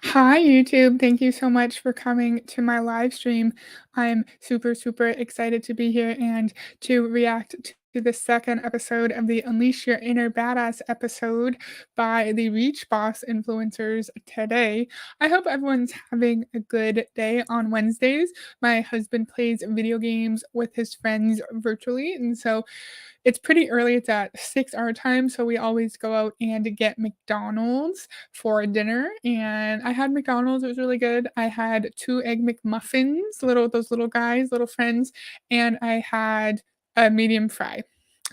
Hi, YouTube. Thank you so much for coming to my live stream. I'm super, super excited to be here and to react to the second episode of the Unleash Your Inner Badass episode by the Reach Boss influencers today. I hope everyone's having a good day on Wednesdays. My husband plays video games with his friends virtually, and so it's pretty early. It's at 6 our time, so we always go out and get McDonald's for dinner, and I had McDonald's. It was really good. I had 2 Egg McMuffins, those little guys, little friends, and I had a medium fry.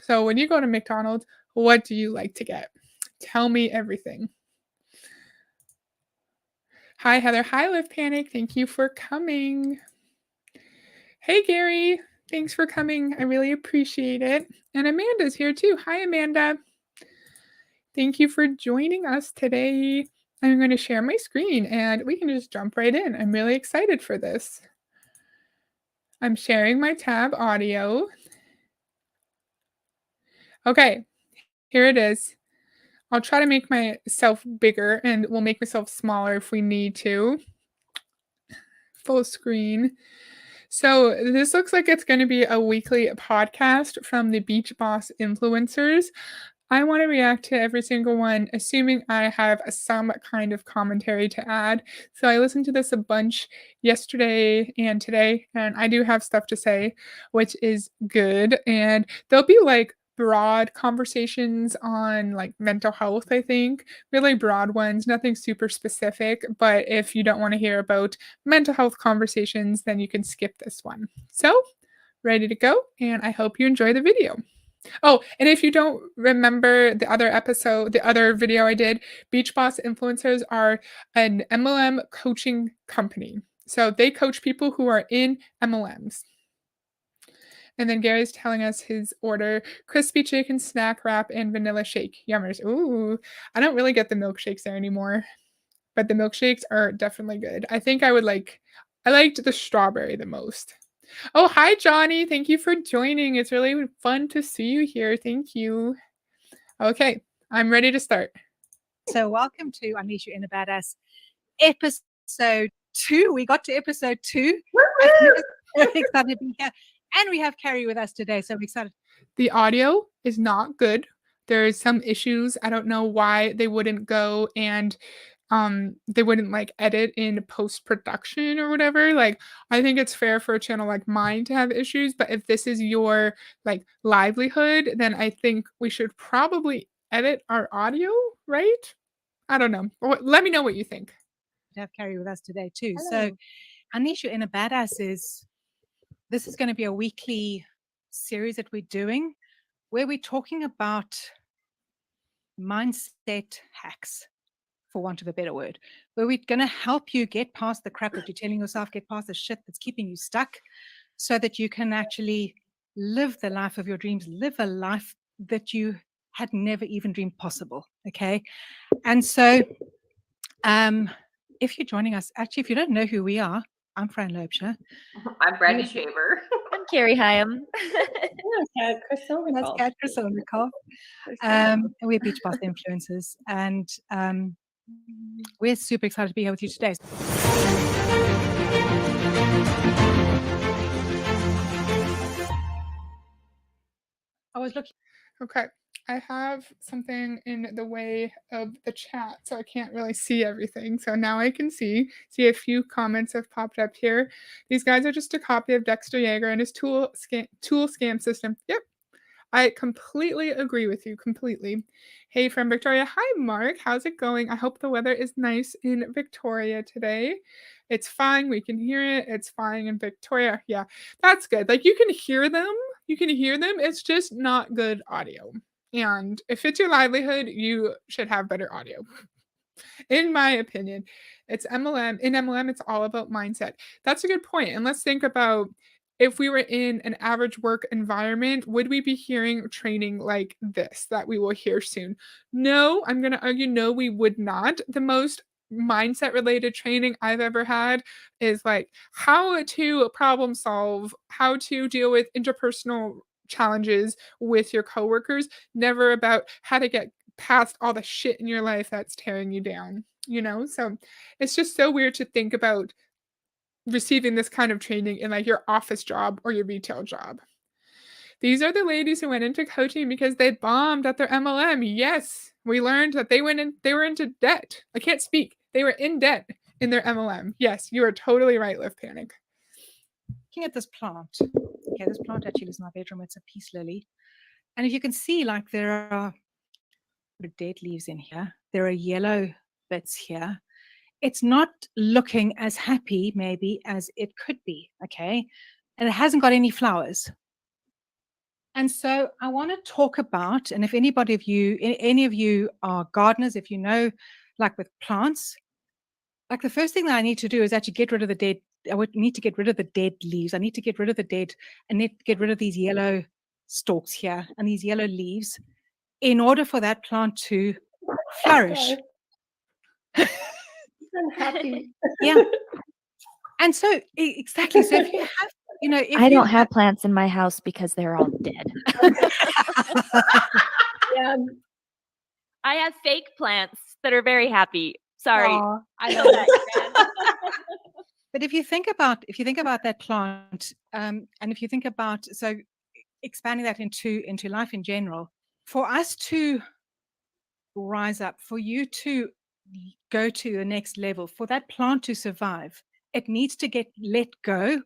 So when you go to McDonald's, what do you like to get? Tell me everything. Hi, Heather. Hi, Live Panic. Thank you for coming. Hey, Gary. Thanks for coming. I really appreciate it. And Amanda's here too. Hi, Amanda. Thank you for joining us today. I'm going to share my screen and we can just jump right in. I'm really excited for this. I'm sharing my tab audio. Okay, here it is. I'll try to make myself bigger and we'll make myself smaller if we need to. Full screen. So, this looks like it's going to be a weekly podcast from the Beach Boss influencers. I want to react to every single one, assuming I have some kind of commentary to add. So, I listened to this a bunch yesterday and today, and I do have stuff to say, which is good. And there'll be like broad conversations on like mental health, I think, really broad ones, nothing super specific. But if you don't want to hear about mental health conversations, then you can skip this one. So, ready to go, and I hope you enjoy the video. Oh, and if you don't remember the other video I did, Beach Boss influencers are an MLM coaching company. So they coach people who are in MLMs. And then Gary's telling us his order: crispy chicken snack wrap and vanilla shake. Yummers. Ooh, I don't really get the milkshakes there anymore, but the milkshakes are definitely good. I liked the strawberry the most. Oh, hi, Johnny. Thank you for joining. It's really fun to see you here. Thank you. Okay, I'm ready to start. So, welcome to Unleash Your Inner Badass episode 2. We got to episode 2. I'm very excited to be here. And we have Carrie with us today. So, we're excited. The audio is not good. There's some issues. I don't know why they wouldn't go and they wouldn't like edit in post production or whatever. Like, I think it's fair for a channel like mine to have issues, but if this is your like livelihood, then I think we should probably edit our audio, right? I don't know. Let me know what you think. To have Carrie with us today, too. Hello. So, Unleash Your Inner Badass this is going to be a weekly series that we're doing where we're talking about mindset hacks, for want of a better word, where we're going to help you get past the crap that you're telling yourself, get past the shit that's keeping you stuck, so that you can actually live the life of your dreams, live a life that you had never even dreamed possible. Okay. And so, if you're joining us, actually, if you don't know who we are, I'm Fran Loebscher. I'm Brandy Shaver. I'm Carrie Hyam. That's Chris That's Silvercall. Kat Krasilnikov. And we're Beach Boss influencers. And we're super excited to be here with you today. I was looking. Okay. I have something in the way of the chat, so I can't really see everything. So now I can see a few comments have popped up here. These guys are just a copy of Dexter Yeager and his tool scam system. Yep. I completely agree with you, completely. Hey, from Victoria. Hi, Mark. How's it going? I hope the weather is nice in Victoria today. It's fine. We can hear it. It's fine in Victoria. Yeah, that's good. Like, you can hear them. You can hear them. It's just not good audio. And if it's your livelihood, you should have better audio. In my opinion, it's MLM. In MLM, it's all about mindset. That's a good point. And let's think about, if we were in an average work environment, would we be hearing training like this that we will hear soon? No, I'm going to argue no, we would not. The most mindset related training I've ever had is like how to problem solve, how to deal with interpersonal challenges with your coworkers, never about how to get past all the shit in your life that's tearing you down, you know? So it's just so weird to think about receiving this kind of training in like your office job or your retail job. These are the ladies who went into coaching because they bombed at their MLM. Yes, we learned that they were into debt. I can't speak. They were in debt in their MLM. Yes, you are totally right, Live Panic. Looking at this plant. Okay, this plant actually is in my bedroom. It's a peace lily. And if you can see, like there are dead leaves in here. There are yellow bits here. It's not looking as happy maybe as it could be, okay? And it hasn't got any flowers. And so I want to talk about, and if anybody of you, any of you are gardeners, if you know, like with plants, like the first thing that I need to do is actually get rid of the dead. I would need to get rid of the dead leaves. I need to get rid of the dead, and need to get rid of these yellow stalks here and these yellow leaves in order for that plant to flourish. I'm happy. Yeah. And so exactly. So if you have, you know, if I you don't have plants in my house because they're all dead. Yeah. I have fake plants that are very happy. Sorry. Aw, I know that. but if you think about that plant, and if you think about expanding that into life in general, for us to rise up, for you to go to the next level, for that plant to survive, it needs to get let go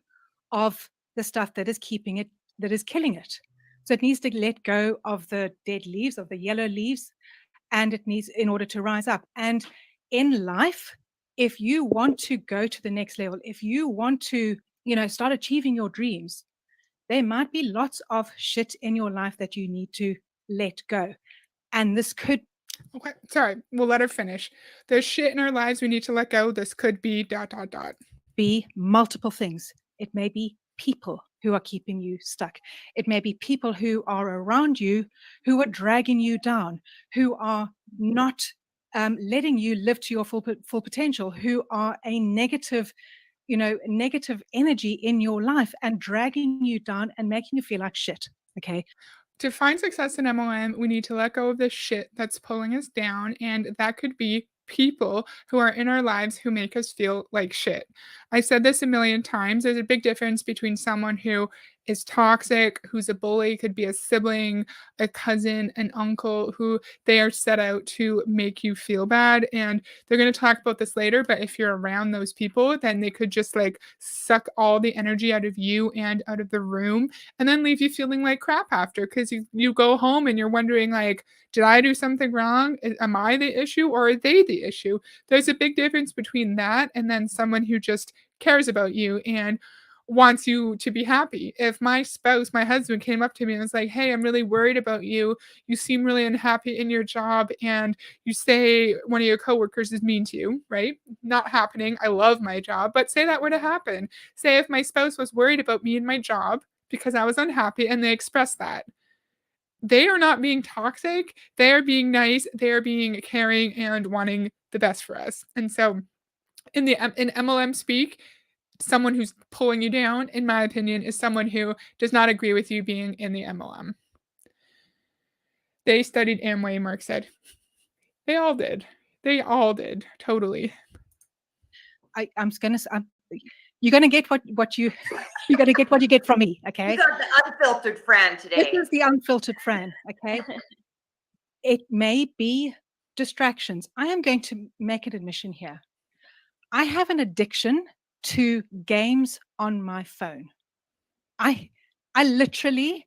of the stuff that is keeping it, that is killing it. So it needs to let go of the dead leaves, of the yellow leaves, and it needs, in order to rise up. And in life, if you want to go to the next level, if you want to, you know, start achieving your dreams, there might be lots of shit in your life that you need to let go. And this could Okay, sorry. We'll let her finish. There's shit in our lives we need to let go. This could be ... be multiple things. It may be people who are keeping you stuck. It may be people who are around you who are dragging you down, who are not letting you live to your full potential, who are a negative, you know, negative energy in your life and dragging you down and making you feel like shit. Okay. To find success in MLM, we need to let go of the shit that's pulling us down, and that could be people who are in our lives who make us feel like shit. I said this a million times. There's a big difference between someone who is toxic, who's a bully, could be a sibling, a cousin, an uncle, who they are set out to make you feel bad. And they're going to talk about this later, but if you're around those people, then they could just like suck all the energy out of you and out of the room and then leave you feeling like crap after, because you go home and you're wondering like, did I do something wrong? Am I the issue or are they the issue? There's a big difference between that and then someone who just cares about you and wants you to be happy. If my spouse, my husband came up to me and was like, hey, I'm really worried about you. You seem really unhappy in your job and you say one of your coworkers is mean to you, right? Not happening. I love my job, but say that were to happen. Say if my spouse was worried about me and my job because I was unhappy and they expressed that. They are not being toxic. They are being nice. They are being caring and wanting the best for us. And so in MLM speak, someone who's pulling you down, in my opinion, is someone who does not agree with you being in the MLM. They studied Amway, Mark said. They all did. They all did. Totally. You're gonna get what you you're gonna get what you get from me, okay? These are the unfiltered Fran This today. is the unfiltered Fran, okay? It may be distractions. I am going to make an admission here. I have an addiction to games on my phone. I literally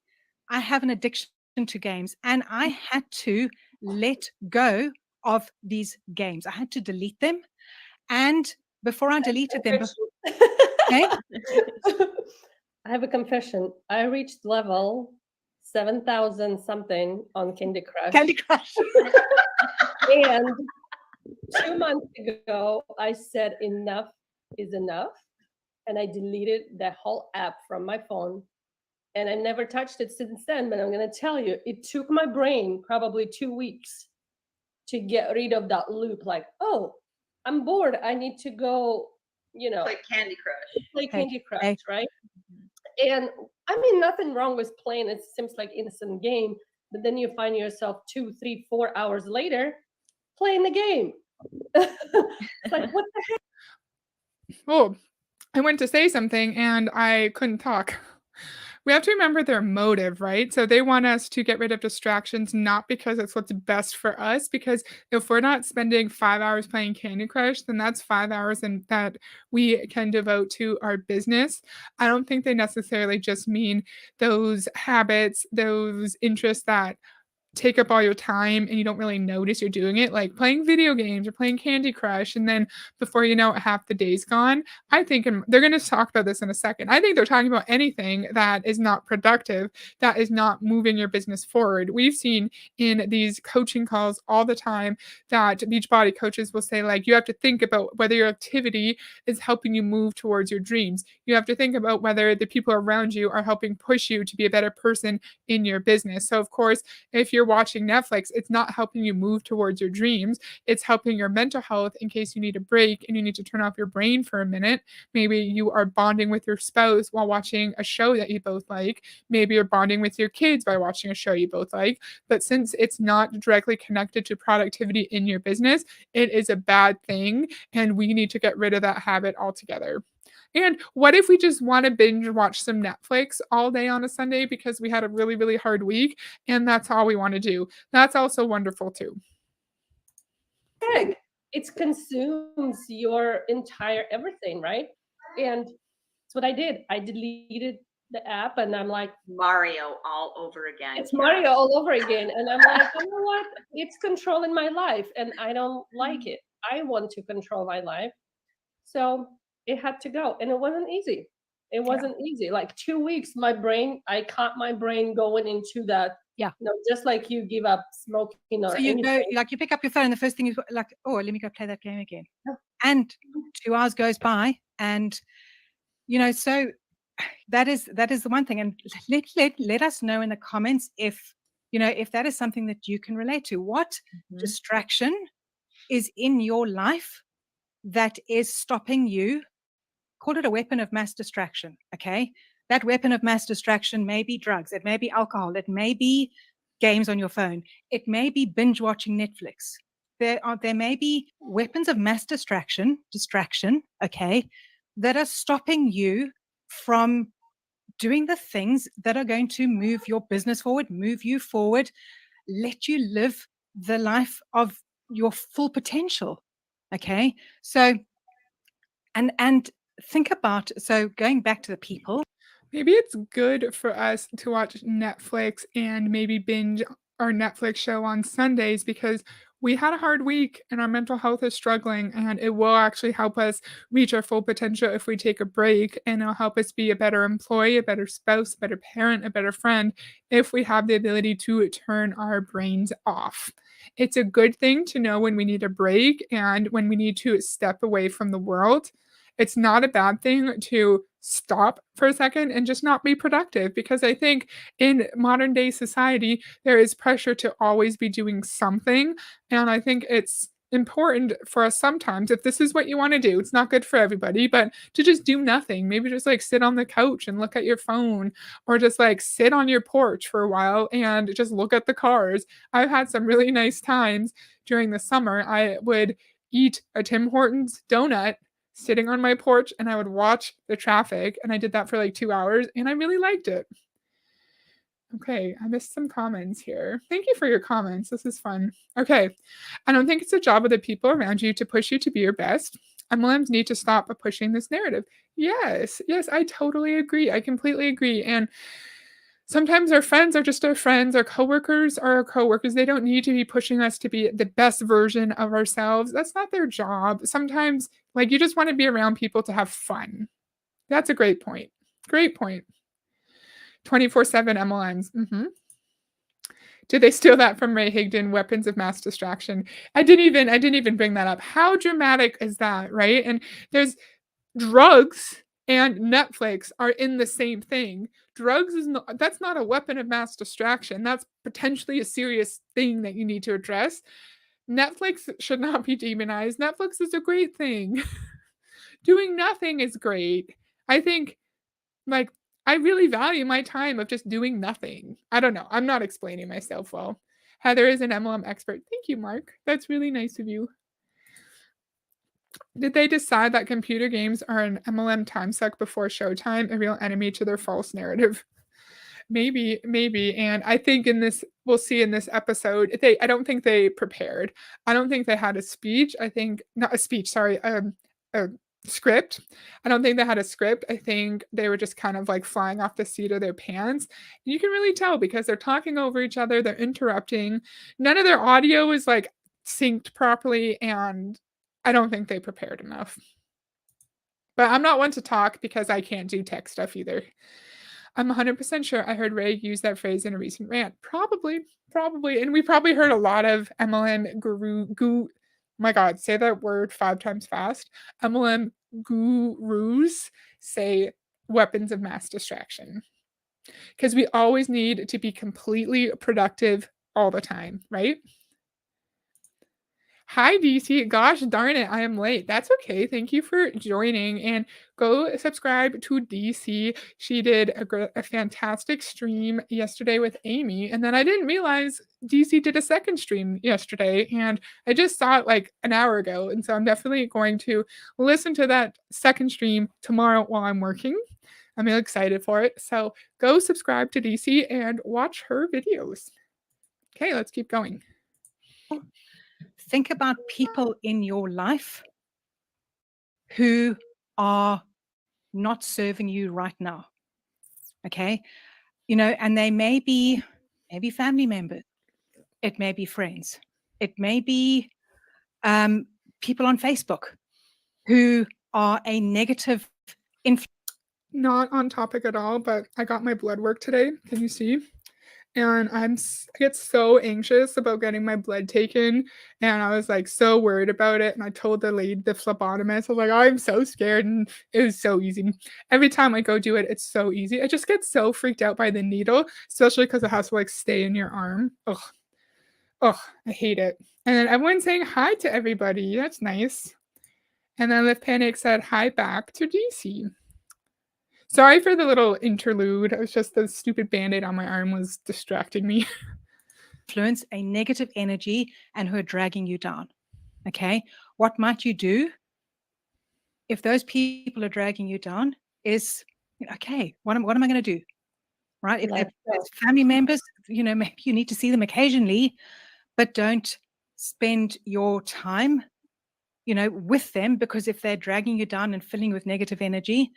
have an addiction to games, and I had to let go of these games. I had to delete them, and before I deleted them, okay? I have a confession. I reached level 7,000 something on Candy Crush. Candy Crush. And 2 months ago, I said enough is enough. And I deleted that whole app from my phone. And I never touched it since then. But I'm going to tell you, it took my brain probably 2 weeks to get rid of that loop. Like, oh, I'm bored. I need to go, you know, Like Candy Crush. play Candy Crush, okay. right? And I mean, nothing wrong with playing. It seems like innocent game, but then you find yourself 2, 3, 4 hours later playing the game. It's like, what the Oh, I went to say something and I couldn't talk. We have to remember their motive, right? So they want us to get rid of distractions, not because it's what's best for us. Because if we're not spending 5 hours playing Candy Crush, then that's 5 hours and that we can devote to our business. I don't think they necessarily just mean those habits, those interests that take up all your time and you don't really notice you're doing it, like playing video games or playing Candy Crush, and then before you know it, half the day's gone. I think they're going to talk about this in a second. I think they're talking about anything that is not productive, that is not moving your business forward. We've seen in these coaching calls all the time that Beachbody coaches will say, like, you have to think about whether your activity is helping you move towards your dreams. You have to think about whether the people around you are helping push you to be a better person in your business. So, of course, if you're watching Netflix, it's not helping you move towards your dreams. It's helping your mental health in case you need a break and you need to turn off your brain for a minute. Maybe you are bonding with your spouse while watching a show that you both like. Maybe you're bonding with your kids by watching a show you both like. But since it's not directly connected to productivity in your business, it is a bad thing. And we need to get rid of that habit altogether. And what if we just want to binge watch some Netflix all day on a Sunday because we had a really, really hard week and that's all we want to do? That's also wonderful too. heck? It consumes your entire everything, right? And that's what I did. I deleted the app and I'm like, Mario all over again. it's Mario all over again. And I'm like, you know what? It's controlling my life and I don't like it. I want to control my life. So it had to go. And it wasn't easy. It wasn't easy. Like 2 weeks, I caught my brain going into that. Yeah. Just like you give up smoking or So you go, anything. like you pick up your phone, and the first thing is like, oh, let me go play that game again. Yeah. And 2 hours goes by, and so that is the one thing. And let us know in the comments if that is something that you can relate to. What distraction is in your life that is stopping you? Call it a weapon of mass distraction. Okay. That weapon of mass distraction may be drugs. It may be alcohol. It may be games on your phone. It may be binge watching Netflix. There may be weapons of mass distraction, okay, that are stopping you from doing the things that are going to move your business forward, move you forward, let you live the life of your full potential. Okay. So, and think about, so going back to the people. Maybe it's good for us to watch Netflix and maybe binge our Netflix show on Sundays because we had a hard week and our mental health is struggling, and it will actually help us reach our full potential if we take a break, and it'll help us be a better employee, a better spouse, a better parent, a better friend if we have the ability to turn our brains off. It's a good thing to know when we need a break and when we need to step away from the world. It's not a bad thing to stop for a second and just not be productive, because I think in modern day society, there is pressure to always be doing something. And I think it's important for us sometimes, if this is what you want to do, it's not good for everybody, but to just do nothing. Maybe just like sit on the couch and look at your phone, or just like sit on your porch for a while and just look at the cars. I've had some really nice times during the summer. I would eat a Tim Hortons donut sitting on my porch and I would watch the traffic, and I did that for like 2 hours and I really liked it. Okay, I missed some comments here. Thank you for your comments. This is fun. Okay, I don't think it's the job of the people around you to push you to be your best. MLMs need to stop pushing this narrative. Yes, I totally agree. I completely agree. And sometimes our friends are just our friends, our coworkers are our coworkers. They don't need to be pushing us to be the best version of ourselves. That's not their job. Sometimes, like, you just want to be around people to have fun. That's a great point. Great point. 24/7 MLMs. Did they steal that from Ray Higdon? Weapons of mass distraction. I didn't even bring that up. How dramatic is that, right? And there's drugs and Netflix are in the same thing. Drugs that's not a weapon of mass distraction. That's potentially a serious thing that you need to address. Netflix should not be demonized. Netflix is a great thing. Doing nothing is great. I think, like, I really value my time of just doing nothing. I don't know. I'm not explaining myself well. Heather is an MLM expert. Thank you, Mark. That's really nice of you. Did they decide that computer games are an MLM time suck before Showtime, a real enemy to their false narrative? Maybe, maybe. And I think in this, we'll see in this episode, I don't think they prepared. I don't think they had a speech. I think, not a speech, sorry, a script. I don't think they had a script. I think they were just kind of like flying off the seat of their pants. You can really tell because they're talking over each other, they're interrupting. None of their audio is like synced properly, and I don't think they prepared enough. But I'm not one to talk because I can't do tech stuff either. I'm 100% sure I heard Ray use that phrase in a recent rant. Probably. And we probably heard a lot of MLM my God, say that word 5 times fast. MLM gurus say weapons of mass distraction. Because we always need to be completely productive all the time, right? Hi, DC. Gosh darn it, I am late. That's okay. Thank you for joining. And go subscribe to DC. She did a fantastic stream yesterday with Amy. And then I didn't realize DC did a second stream yesterday. And I just saw it like an hour ago. And so I'm definitely going to listen to that second stream tomorrow while I'm working. I'm really excited for it. So go subscribe to DC and watch her videos. Okay, let's keep going. Think about people in your life who are not serving you right now. Okay. And they may be family members. It may be friends. It may be people on Facebook who are a negative influence. Not on topic at all, but I got my blood work today. Can you see? And I get so anxious about getting my blood taken, and I was like so worried about it. And I told the phlebotomist, I was like, oh, I'm so scared, and it was so easy. Every time I go do it, it's so easy. I just get so freaked out by the needle, especially because it has to like stay in your arm. Ugh, I hate it. And then everyone's saying hi to everybody. That's nice. And then Lift Panic said hi back to DC. Sorry for the little interlude. It was just the stupid band-aid on my arm was distracting me. Influence, a negative energy, and who are dragging you down. Okay. What might you do if those people are dragging you down is, okay, what am I going to do? Right? If they're family members, maybe you need to see them occasionally, but don't spend your time, with them, because if they're dragging you down and filling with negative energy,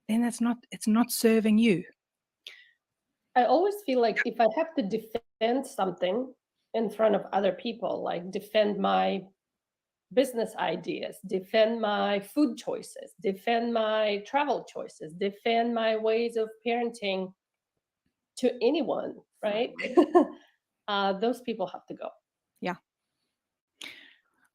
then it's not serving you. I always feel like if I have to defend something in front of other people, like defend my business ideas, defend my food choices, defend my travel choices, defend my ways of parenting to anyone, right? Those people have to go. Yeah.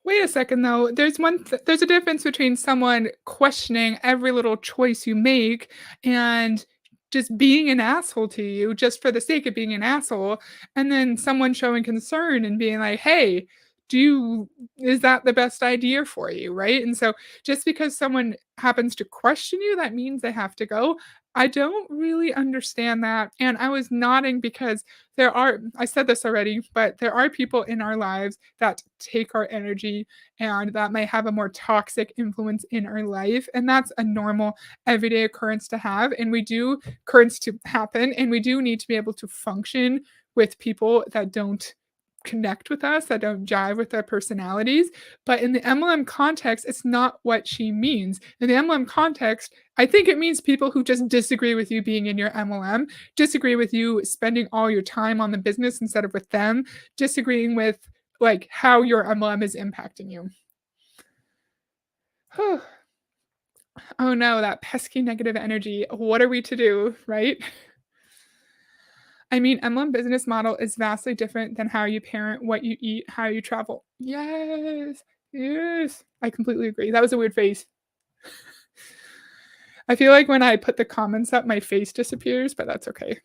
Wait a second, though. There's a difference between someone questioning every little choice you make and just being an asshole to you just for the sake of being an asshole, and then someone showing concern and being like, hey, is that the best idea for you, right? And so just because someone happens to question you, that means they have to go. I don't really understand that. And I was nodding because I said this already, but there are people in our lives that take our energy and that may have a more toxic influence in our life. And that's a normal everyday occurrence to have. And occurrence to happen. And we do need to be able to function with people that don't connect with us, that don't jive with our personalities. But in the MLM context, it's not what she means. In the MLM context, I think it means people who just disagree with you being in your MLM, disagree with you spending all your time on the business instead of with them, disagreeing with like how your MLM is impacting you. Oh no, that pesky negative energy. What are we to do, right? I mean, MLM business model is vastly different than how you parent, what you eat, how you travel. Yes. I completely agree. That was a weird face. I feel like when I put the comments up, my face disappears, but that's okay.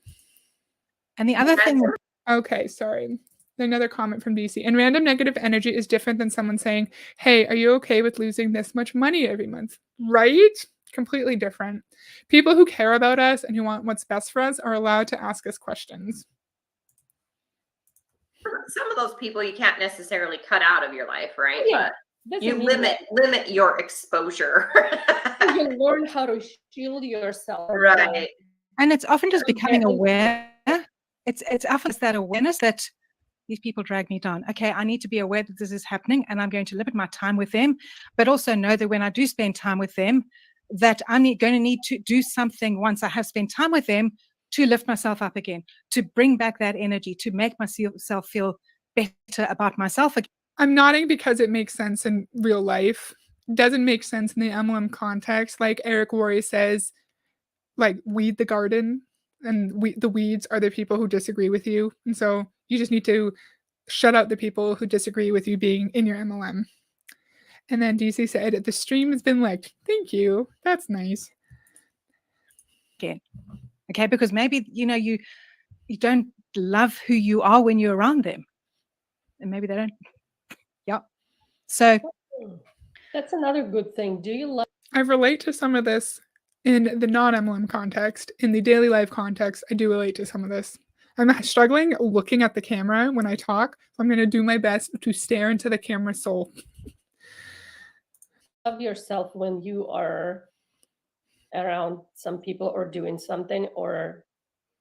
And the other thing. Okay, sorry. Another comment from DC. And random negative energy is different than someone saying, hey, are you okay with losing this much money every month? Right? completely different. People who care about us and who want what's best for us are allowed to ask us questions. Some of those people you can't necessarily cut out of your life, right? Yeah, But doesn't you mean that limit your exposure. you learn how to shield yourself. Right. And it's often just Okay. becoming aware. It's often that awareness that these people drag me down. Okay, I need to be aware that this is happening and I'm going to limit my time with them, but also know that when I do spend time with them, that I'm going to need to do something once I have spent time with them to lift myself up again, to bring back that energy, to make myself feel better about myself again. I'm nodding because it makes sense in real life. Doesn't make sense in the MLM context. Like Eric Worre says, like, weed the garden, and the weeds are the people who disagree with you. And so you just need to shut out the people who disagree with you being in your MLM. And then DC said, the stream has been liked. Thank you. That's nice. Okay, because maybe you don't love who you are when you're around them, and maybe they don't. Yeah. So That's another good thing. Do you like I relate to some of this in the non-MLM context. In the daily life context, I do relate to some of this. I'm struggling looking at the camera when I talk, so I'm going to do my best to stare into the camera's soul. love yourself when you are around some people or doing something or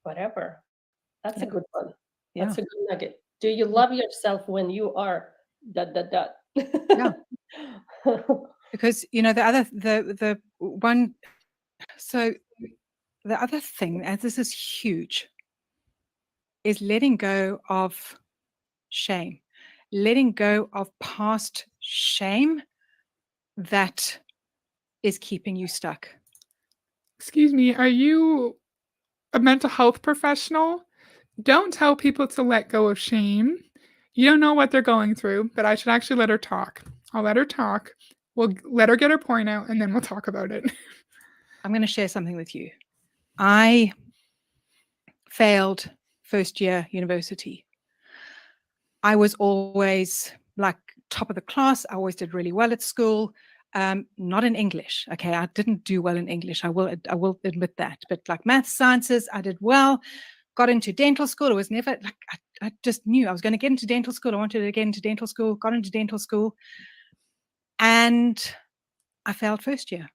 whatever? That's a Yeah. good one. Yeah. That's a good nugget. Do you love yourself when you are ... Yeah. Because the other thing, and this is huge, is letting go of shame, letting go of past shame that is keeping you stuck. Excuse me, are you a mental health professional? Don't tell people to let go of shame. You don't know what they're going through, but I should actually let her talk. I'll let her talk. We'll let her get her point out, and then we'll talk about it. I'm going to share something with you. I failed first year university. I was always like top of the class. I always did really well at school. Not in English. Okay, I didn't do well in English. I will admit that. But like math, sciences, I did well. Got into dental school. It was never like I just knew I was going to get into dental school. I wanted to get into dental school. Got into dental school, and I failed first year.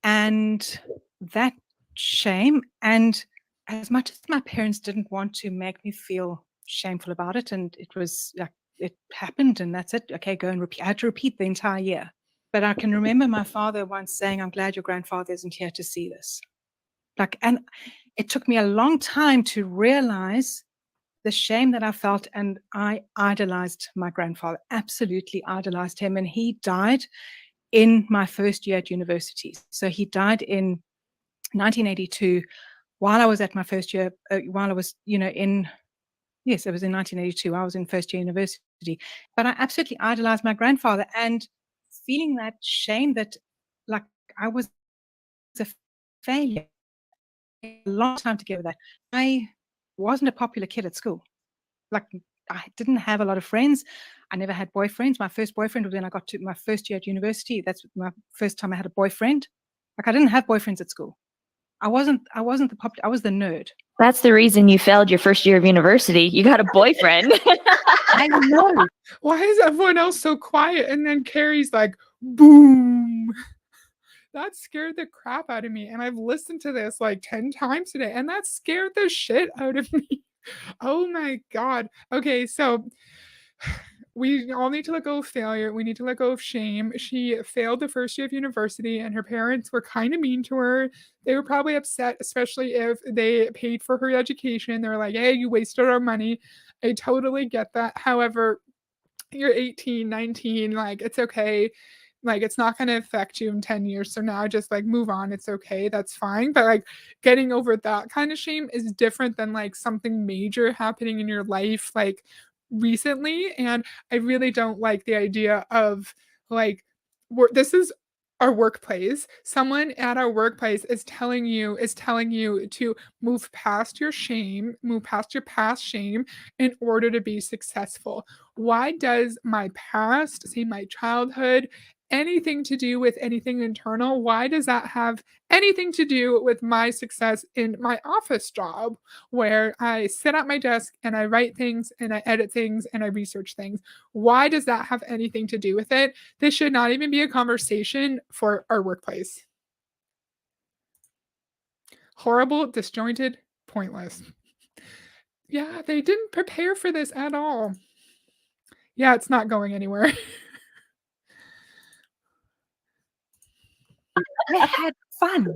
And that shame, and as much as my parents didn't want to make me feel shameful about it, and it was like it happened and that's it. Okay, go and repeat. I had to repeat the entire year. But I can remember my father once saying, "I'm glad your grandfather isn't here to see this." And it took me a long time to realize the shame that I felt, and I idolized my grandfather, absolutely idolized him, and he died in my first year at university. So he died in 1982 while I was at my first year, while I was, yes, it was in 1982. I was in first year university. But I absolutely idolized my grandfather, and feeling that shame that like I was a failure. A long time to get with that. I wasn't a popular kid at school. Like I didn't have a lot of friends. I never had boyfriends. My first boyfriend was when I got to my first year at university. That's my first time I had a boyfriend. Like I didn't have boyfriends at school. I wasn't I was the nerd. That's the reason you failed your first year of university. You got a boyfriend. I know. Why is everyone else so quiet? And then Carrie's like, boom. That scared the crap out of me. And I've listened to this like 10 times today, and that scared the shit out of me. Oh my God. Okay, so we all need to let go of failure. We need to let go of shame. She failed the first year of university, and her parents were kind of mean to her. They were probably upset, especially if they paid for her education. They were like, hey, you wasted our money. I totally get that. However, you're 18, 19, like it's okay. Like it's not going to affect you in 10 years. So now just like move on. It's okay. That's fine. But like getting over that kind of shame is different than like something major happening in your life like recently. And I really don't like the idea of like this is our workplace. Someone at our workplace is telling you to move past your shame, move past your past shame in order to be successful. Why does my past, say my childhood, anything to do with anything internal? Why does that have anything to do with my success in my office job where I sit at my desk and I write things and I edit things and I research things? Why does that have anything to do with it? This should not even be a conversation for our workplace. Horrible, disjointed, pointless. Yeah, they didn't prepare for this at all. Yeah, it's not going anywhere. I had fun.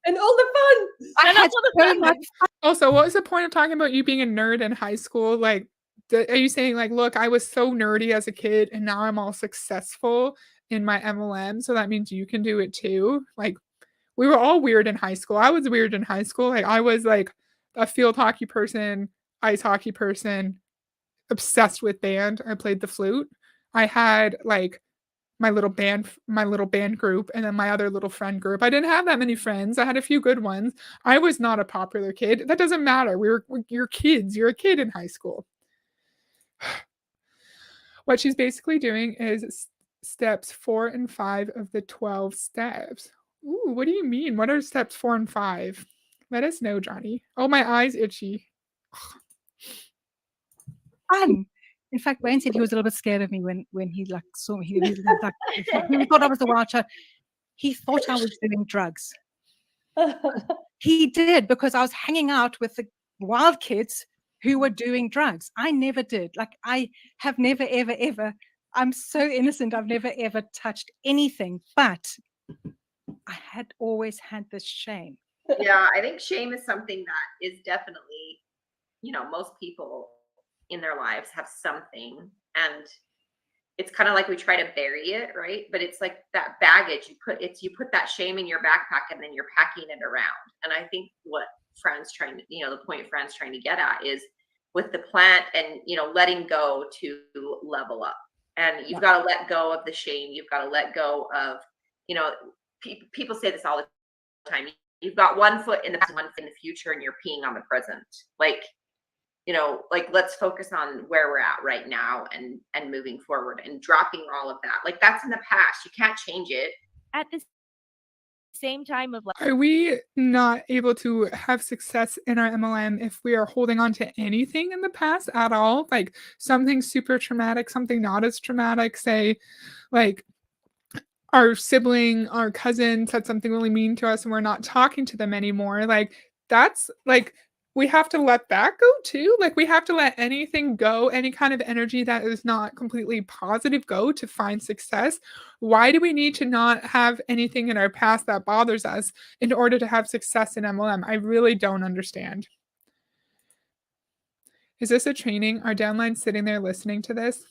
And all the fun. I And had all the so fun. much Also, what was the point of talking about you being a nerd in high school? Like, are you saying like, look, I was so nerdy as a kid and now I'm all successful in my MLM, so that means you can do it too? Like, we were all weird in high school. I was weird in high school. Like, I was like a field hockey person, ice hockey person, obsessed with band. I played the flute. I had like my little band group, and then my other little friend group. I didn't have that many friends. I had a few good ones. I was not a popular kid. That doesn't matter. You're kids. You're a kid in high school. What she's basically doing is steps 4 and 5 of the 12 steps. Ooh, what do you mean? What are steps 4 and 5? Let us know, Johnny. Oh, my eye's itchy. fun. In fact, Wayne said he was a little bit scared of me when he like saw me. He was like, he thought I was a wild child. He thought I was doing drugs. He did, because I was hanging out with the wild kids who were doing drugs. I never did. Like, I have never, ever, ever. I'm so innocent. I've never, ever touched anything. But I had always had this shame. Yeah, I think shame is something that is definitely, most people in their lives have something, and it's kind of like we try to bury it, right? But it's like that baggage, you put that shame in your backpack and then you're packing it around. And I think what Fran's trying to, the point Fran's trying to get at is with the plant and, letting go to level up. And you've got to let go of the shame. You've got to let go of, people say this all the time. You've got one foot in the past, one foot in the future, and you're peeing on the present. Like, let's focus on where we're at right now and moving forward and dropping all of that. Like, that's in the past. You can't change it. At the same time of like, Are we not able to have success in our MLM if we are holding on to anything in the past at all? Like something super traumatic, something not as traumatic, say, like our sibling, our cousin said something really mean to us and we're not talking to them anymore. Like, that's like, we have to let that go too. Like, we have to let anything go, any kind of energy that is not completely positive go to find success. Why do we need to not have anything in our past that bothers us in order to have success in MLM? I really don't understand. Is this a training? Are downlines sitting there listening to this?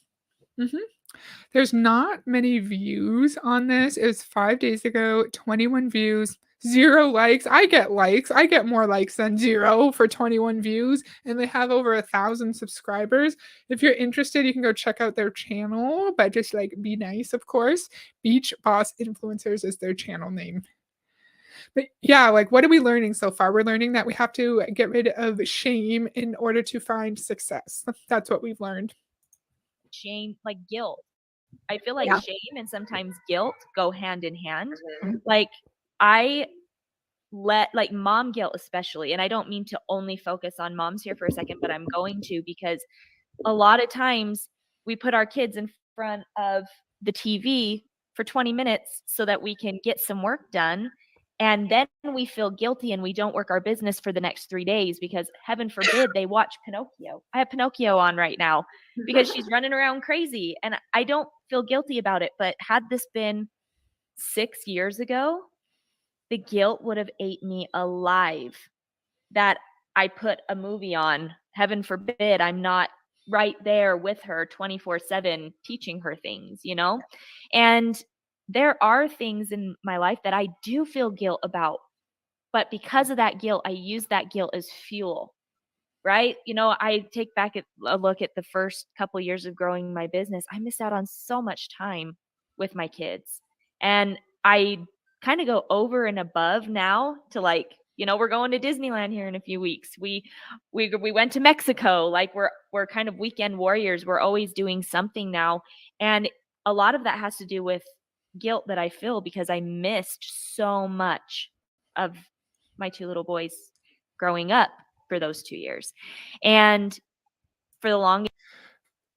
There's not many views on this. It was 5 days ago, 21 views. 0 likes. I get likes. I get more likes than 0 for 21 views, and they have over 1,000 subscribers. If you're interested, you can go check out their channel, but just like be nice, of course. Beach Boss Influencers is their channel name. But yeah, like, what are we learning so far? We're learning that we have to get rid of shame in order to find success. That's what we've learned. shame, like guilt. I feel like Yeah. shame and sometimes guilt go hand in hand. Mhm. Like, I let like mom guilt especially, and I don't mean to only focus on moms here for a second, but I'm going to, because a lot of times we put our kids in front of the TV for 20 minutes so that we can get some work done, and then we feel guilty and we don't work our business for the next 3 days because heaven forbid they watch Pinocchio. I have Pinocchio on right now because she's running around crazy, and I don't feel guilty about it. But had this been 6 years ago, the guilt would have ate me alive that I put a movie on. Heaven forbid I'm not right there with her 24/7 teaching her things, And there are things in my life that I do feel guilt about. But because of that guilt, I use that guilt as fuel, right? I take back a look at the first couple years of growing my business. I missed out on so much time with my kids. And I kind of go over and above now to like, we're going to Disneyland here in a few weeks. We went to Mexico. Like, we're kind of weekend warriors. We're always doing something now. And a lot of that has to do with guilt that I feel because I missed so much of my 2 little boys growing up for those 2 years. And for the longest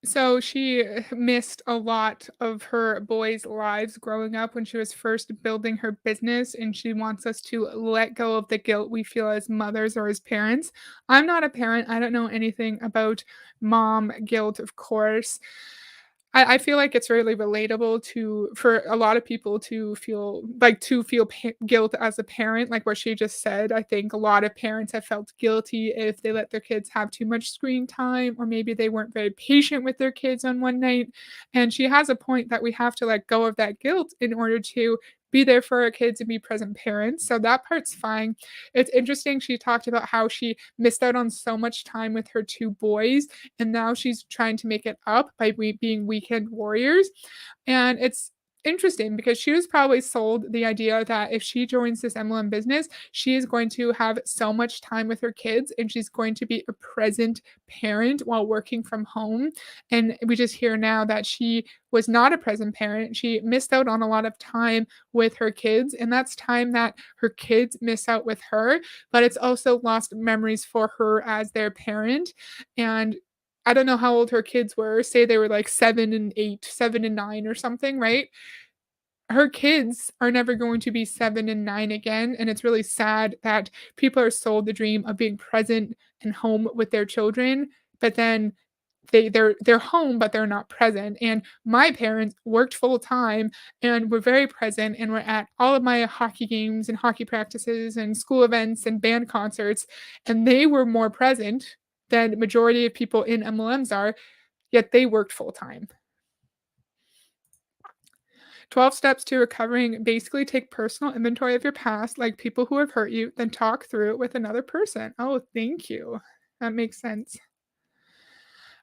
So she missed a lot of her boys' lives growing up when she was first building her business, and she wants us to let go of the guilt we feel as mothers or as parents. I'm not a parent. I don't know anything about mom guilt, of course. I feel like it's really relatable for a lot of people to feel guilt as a parent, like what she just said. I think a lot of parents have felt guilty if they let their kids have too much screen time, or maybe they weren't very patient with their kids on one night. And she has a point that we have to let go of that guilt in order to be there for our kids and be present parents. So that part's fine. It's interesting. She talked about how she missed out on so much time with her 2 boys, and now she's trying to make it up by being weekend warriors. And it's interesting because she was probably sold the idea that if she joins this MLM business, she is going to have so much time with her kids and she's going to be a present parent while working from home. And we just hear now that she was not a present parent. She missed out on a lot of time with her kids, and that's time that her kids miss out with her, but it's also lost memories for her as their parent. And I don't know how old her kids were. Say they were like 7 and 8, 7 and 9 or something, right? Her kids are never going to be 7 and 9 again, and it's really sad that people are sold the dream of being present and home with their children, but then they're home, but they're not present. And my parents worked full time and were very present and were at all of my hockey games and hockey practices and school events and band concerts, and they were more present than the majority of people in MLMs are, yet they worked full time. 12 steps to recovering basically take personal inventory of your past, like people who have hurt you, then talk through it with another person. Oh, thank you. That makes sense.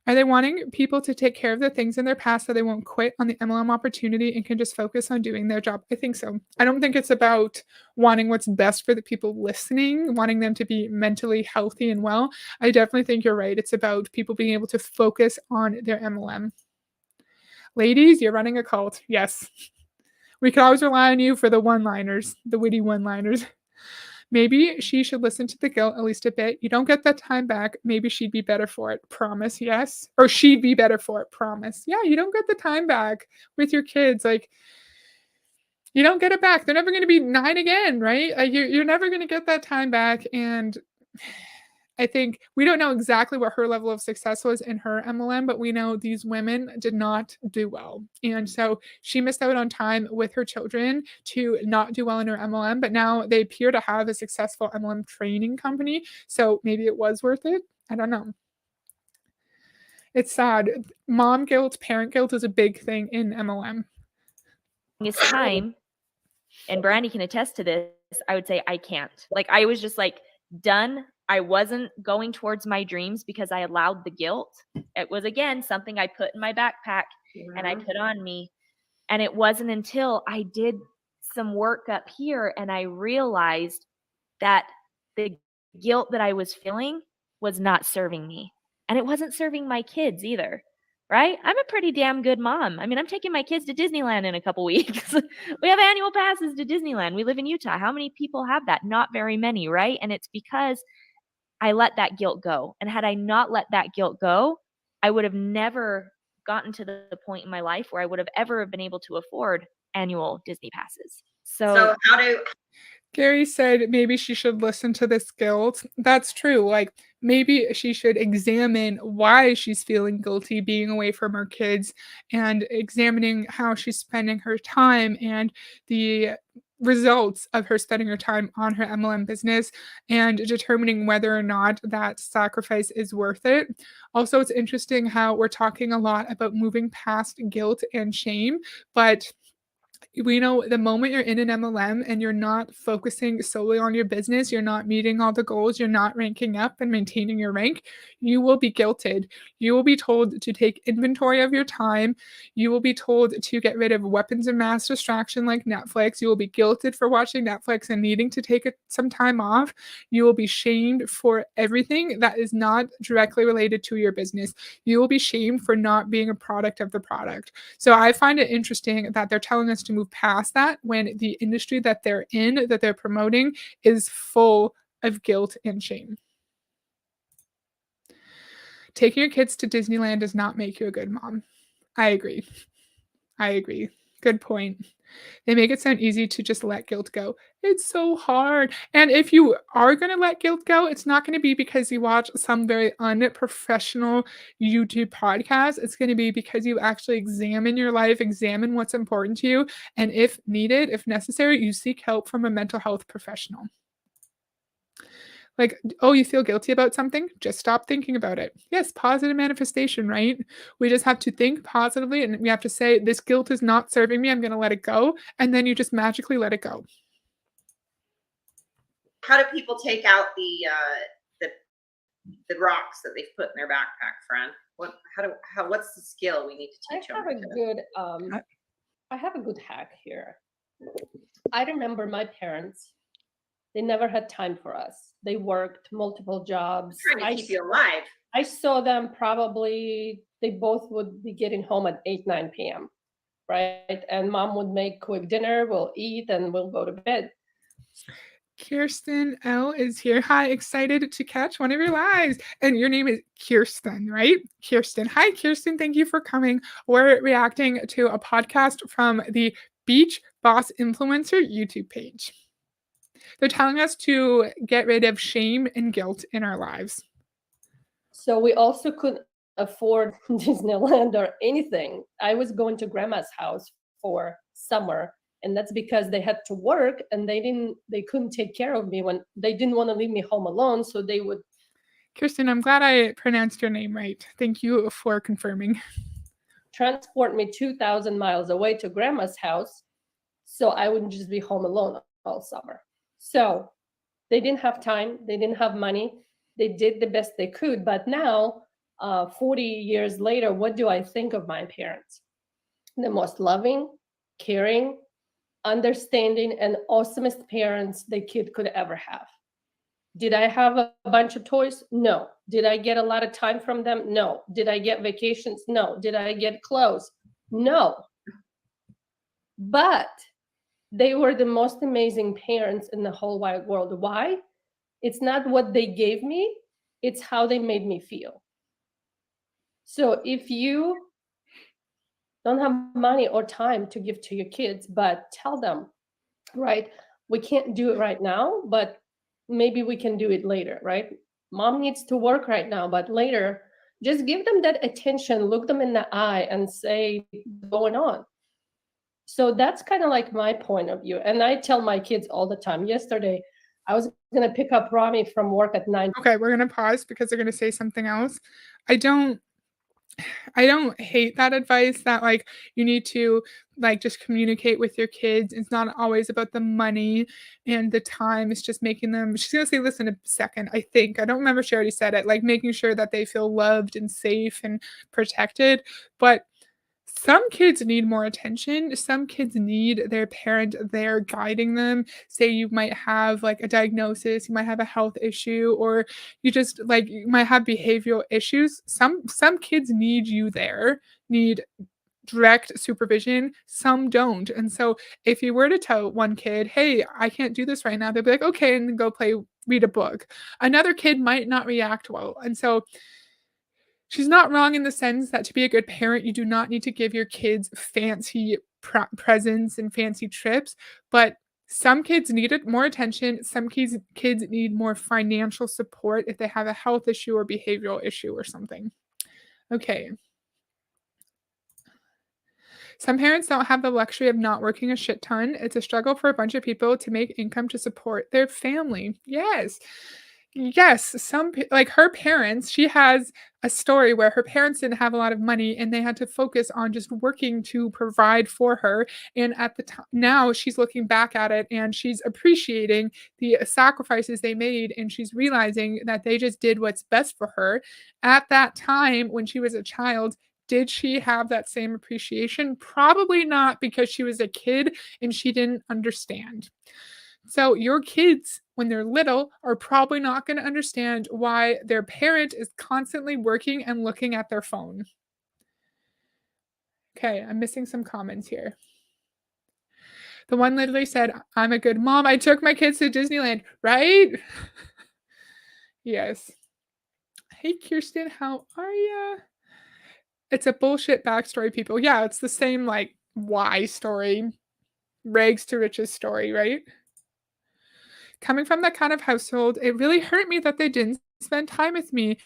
Are they wanting people to take care of the things in their past so they won't quit on the MLM opportunity and can just focus on doing their job? I think so. I don't think it's about wanting what's best for the people listening, wanting them to be mentally healthy and well. I definitely think you're right. It's about people being able to focus on their MLM. Ladies, you're running a cult. Yes. We can always rely on you for the one-liners, the witty one-liners. Maybe she should listen to the guilt at least a bit. You don't get that time back. Maybe she'd be better for it. Promise, yes. Or she'd be better for it. Promise. Yeah, you don't get the time back with your kids. Like, you don't get it back. They're never going to be 9 again, right? Like, you're never going to get that time back. And I think we don't know exactly what her level of success was in her MLM, but we know these women did not do well. And so she missed out on time with her children to not do well in her MLM, but now they appear to have a successful MLM training company. So maybe it was worth it. I don't know. It's sad. Mom guilt, parent guilt is a big thing in MLM. time, and Brandy can attest to this, I would say I can't. Like, I was just like done. I wasn't going towards my dreams because I allowed the guilt. It was, again, something I put in my backpack and I put on me. And it wasn't until I did some work up here and I realized that the guilt that I was feeling was not serving me. And it wasn't serving my kids either. Right? I'm a pretty damn good mom. I mean, I'm taking my kids to Disneyland in a couple weeks. We have annual passes to Disneyland. We live in Utah. How many people have that? Not very many, right? And it's because I let that guilt go. And had I not let that guilt go, I would have never gotten to the point in my life where I would have ever been able to afford annual Disney passes. So how do Gary said maybe she should listen to this guilt. That's true. Like, maybe she should examine why she's feeling guilty being away from her kids and examining how she's spending her time and the results of her spending her time on her MLM business and determining whether or not that sacrifice is worth it. Also, it's interesting how we're talking a lot about moving past guilt and shame, but we know the moment you're in an MLM and you're not focusing solely on your business, you're not meeting all the goals, you're not ranking up and maintaining your rank, you will be guilted. You will be told to take inventory of your time. You will be told to get rid of weapons of mass distraction like Netflix. You will be guilted for watching Netflix and needing to take some time off. You will be shamed for everything that is not directly related to your business. You will be shamed for not being a product of the product. So I find it interesting that they're telling us to move move past that when the industry that they're in, that they're promoting, is full of guilt and shame. Taking your kids to Disneyland does not make you a good mom. I agree. I agree. Good point. They make it sound easy to just let guilt go. It's so hard. And if you are going to let guilt go, it's not going to be because you watch some very unprofessional YouTube podcast. It's going to be because you actually examine your life, examine what's important to you, and if needed, if necessary, you seek help from a mental health professional. Like, oh, you feel guilty about something? Just stop thinking about it. Yes, positive manifestation, right? We just have to think positively and we have to say, this guilt is not serving me. I'm going to let it go. And then you just magically let it go. How do people take out the rocks that they've put in their backpack, Fran? What's the skill we need to I teach them? I have a good hack here. I remember my parents, they never had time for us. They worked multiple jobs. Trying to keep you alive. I saw them probably, they both would be getting home at 8, 9 p.m., right? And mom would make quick dinner, we'll eat, and we'll go to bed. Kirsten L is here. Hi, excited to catch one of your lives. And your name is Kirsten, right? Kirsten. Hi, Kirsten. Thank you for coming. We're reacting to a podcast from the Beach Boss Influencer YouTube page. They're telling us to get rid of shame and guilt in our lives. So we also couldn't afford Disneyland or anything. I was going to grandma's house for summer, and that's because they had to work and they couldn't take care of me when they didn't want to leave me home alone. So they would. Kirsten, I'm glad I pronounced your name right. Thank you for confirming. Transport me 2,000 miles away to grandma's house so I wouldn't just be home alone all summer. So they didn't have time, they didn't have money, they did the best they could. But now, 40 years later, what do I think of my parents? The most loving, caring, understanding, and awesomest parents the kid could ever have. Did I have a bunch of toys? No. Did I get a lot of time from them? No. Did I get vacations? No. Did I get clothes? No. But they were the most amazing parents in the whole wide world. Why? It's not what they gave me, it's how they made me feel. So if you don't have money or time to give to your kids, but tell them, right, we can't do it right now, but maybe we can do it later, right? Mom needs to work right now, but later, just give them that attention, look them in the eye and say, what's going on? So that's kind of like my point of view. And I tell my kids all the time. Yesterday, I was going to pick up Rami from work at 9. Okay, we're going to pause because they're going to say something else. I don't hate that advice that like you need to like just communicate with your kids. It's not always about the money and the time. It's just making them, she's going to say, listen a second, I think. I don't remember if she already said it, like making sure that they feel loved and safe and protected. But some kids need more attention. Some kids need their parent there guiding them. Say you might have like a diagnosis, you might have a health issue, or you just like you might have behavioral issues. Some kids need you there, need direct supervision. Some don't. And so if you were to tell one kid, hey, I can't do this right now, they'll be like, okay, and then go read a book. Another kid might not react well. And so she's not wrong in the sense that to be a good parent, you do not need to give your kids fancy presents and fancy trips, but some kids needed more attention. Some kids need more financial support if they have a health issue or behavioral issue or something. Okay. Some parents don't have the luxury of not working a shit ton. It's a struggle for a bunch of people to make income to support their family. Yes. Yes, like her parents, she has a story where her parents didn't have a lot of money and they had to focus on just working to provide for her. And at the time, now she's looking back at it and she's appreciating the sacrifices they made and she's realizing that they just did what's best for her. At that time, when she was a child, did she have that same appreciation? Probably not, because she was a kid and she didn't understand. So your kids, when they're little, are probably not going to understand why their parent is constantly working and looking at their phone. Okay, I'm missing some comments here. The one literally said, "I'm a good mom. I took my kids to Disneyland," right? Yes. Hey, Kirsten, how are ya? It's a bullshit backstory, people. Yeah, it's the same, like, why story, rags to riches story, right? Coming from that kind of household, it really hurt me that they didn't spend time with me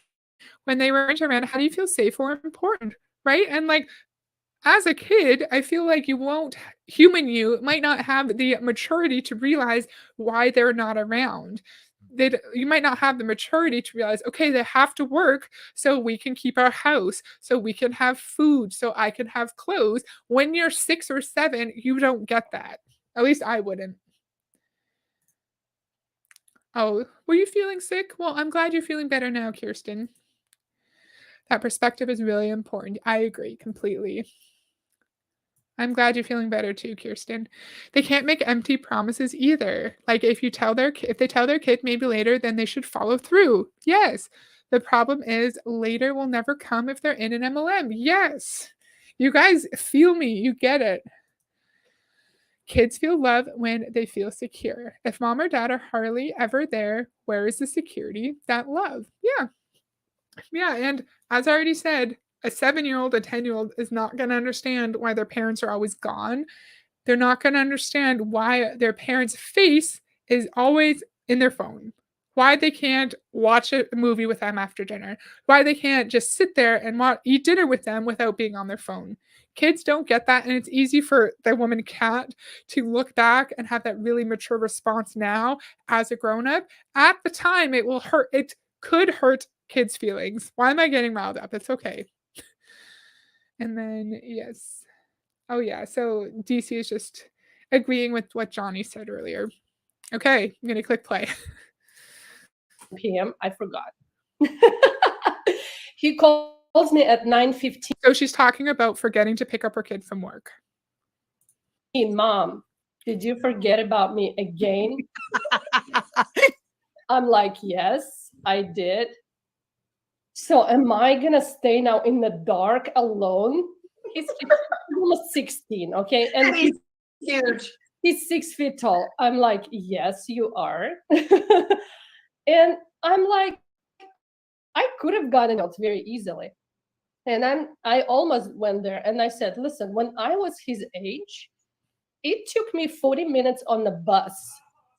when they weren't around. How do you feel safe or important, right? And, like, as a kid, I feel like you might not have the maturity to realize why they're not around. You might not have the maturity to realize, okay, they have to work so we can keep our house, so we can have food, so I can have clothes. When you're 6 or 7, you don't get that. At least I wouldn't. Oh, were you feeling sick? Well, I'm glad you're feeling better now, Kirsten. That perspective is really important. I agree completely. I'm glad you're feeling better too, Kirsten. They can't make empty promises either. Like if they tell their kid maybe later, then they should follow through. Yes. The problem is later will never come if they're in an MLM. Yes. You guys feel me. You get it. Kids feel love when they feel secure. If mom or dad are hardly ever there, where is the security? That love. Yeah. Yeah, and as I already said, a 7-year-old, a 10-year-old is not gonna understand why their parents are always gone. They're not gonna understand why their parents' face is always in their phone. Why they can't watch a movie with them after dinner. Why they can't just sit there and eat dinner with them without being on their phone. Kids don't get that, and it's easy for the woman cat to look back and have that really mature response now as a grown-up. At the time, it could hurt kids' feelings. Why am I getting riled up? It's okay. And then, yes. Oh, yeah. So DC is just agreeing with what Johnny said earlier. Okay, I'm going to click play. PM. I forgot. He calls me at 9:15. So she's talking about forgetting to pick up her kid from work. Mom, did you forget about me again? I'm like, yes, I did. So am I gonna stay now in the dark alone? He's almost 16, okay? And He's huge. he's 6 feet tall. I'm like, yes, you are. And I'm like, I could have gotten out very easily. And I almost went there and I said, listen, when I was his age, it took me 40 minutes on the bus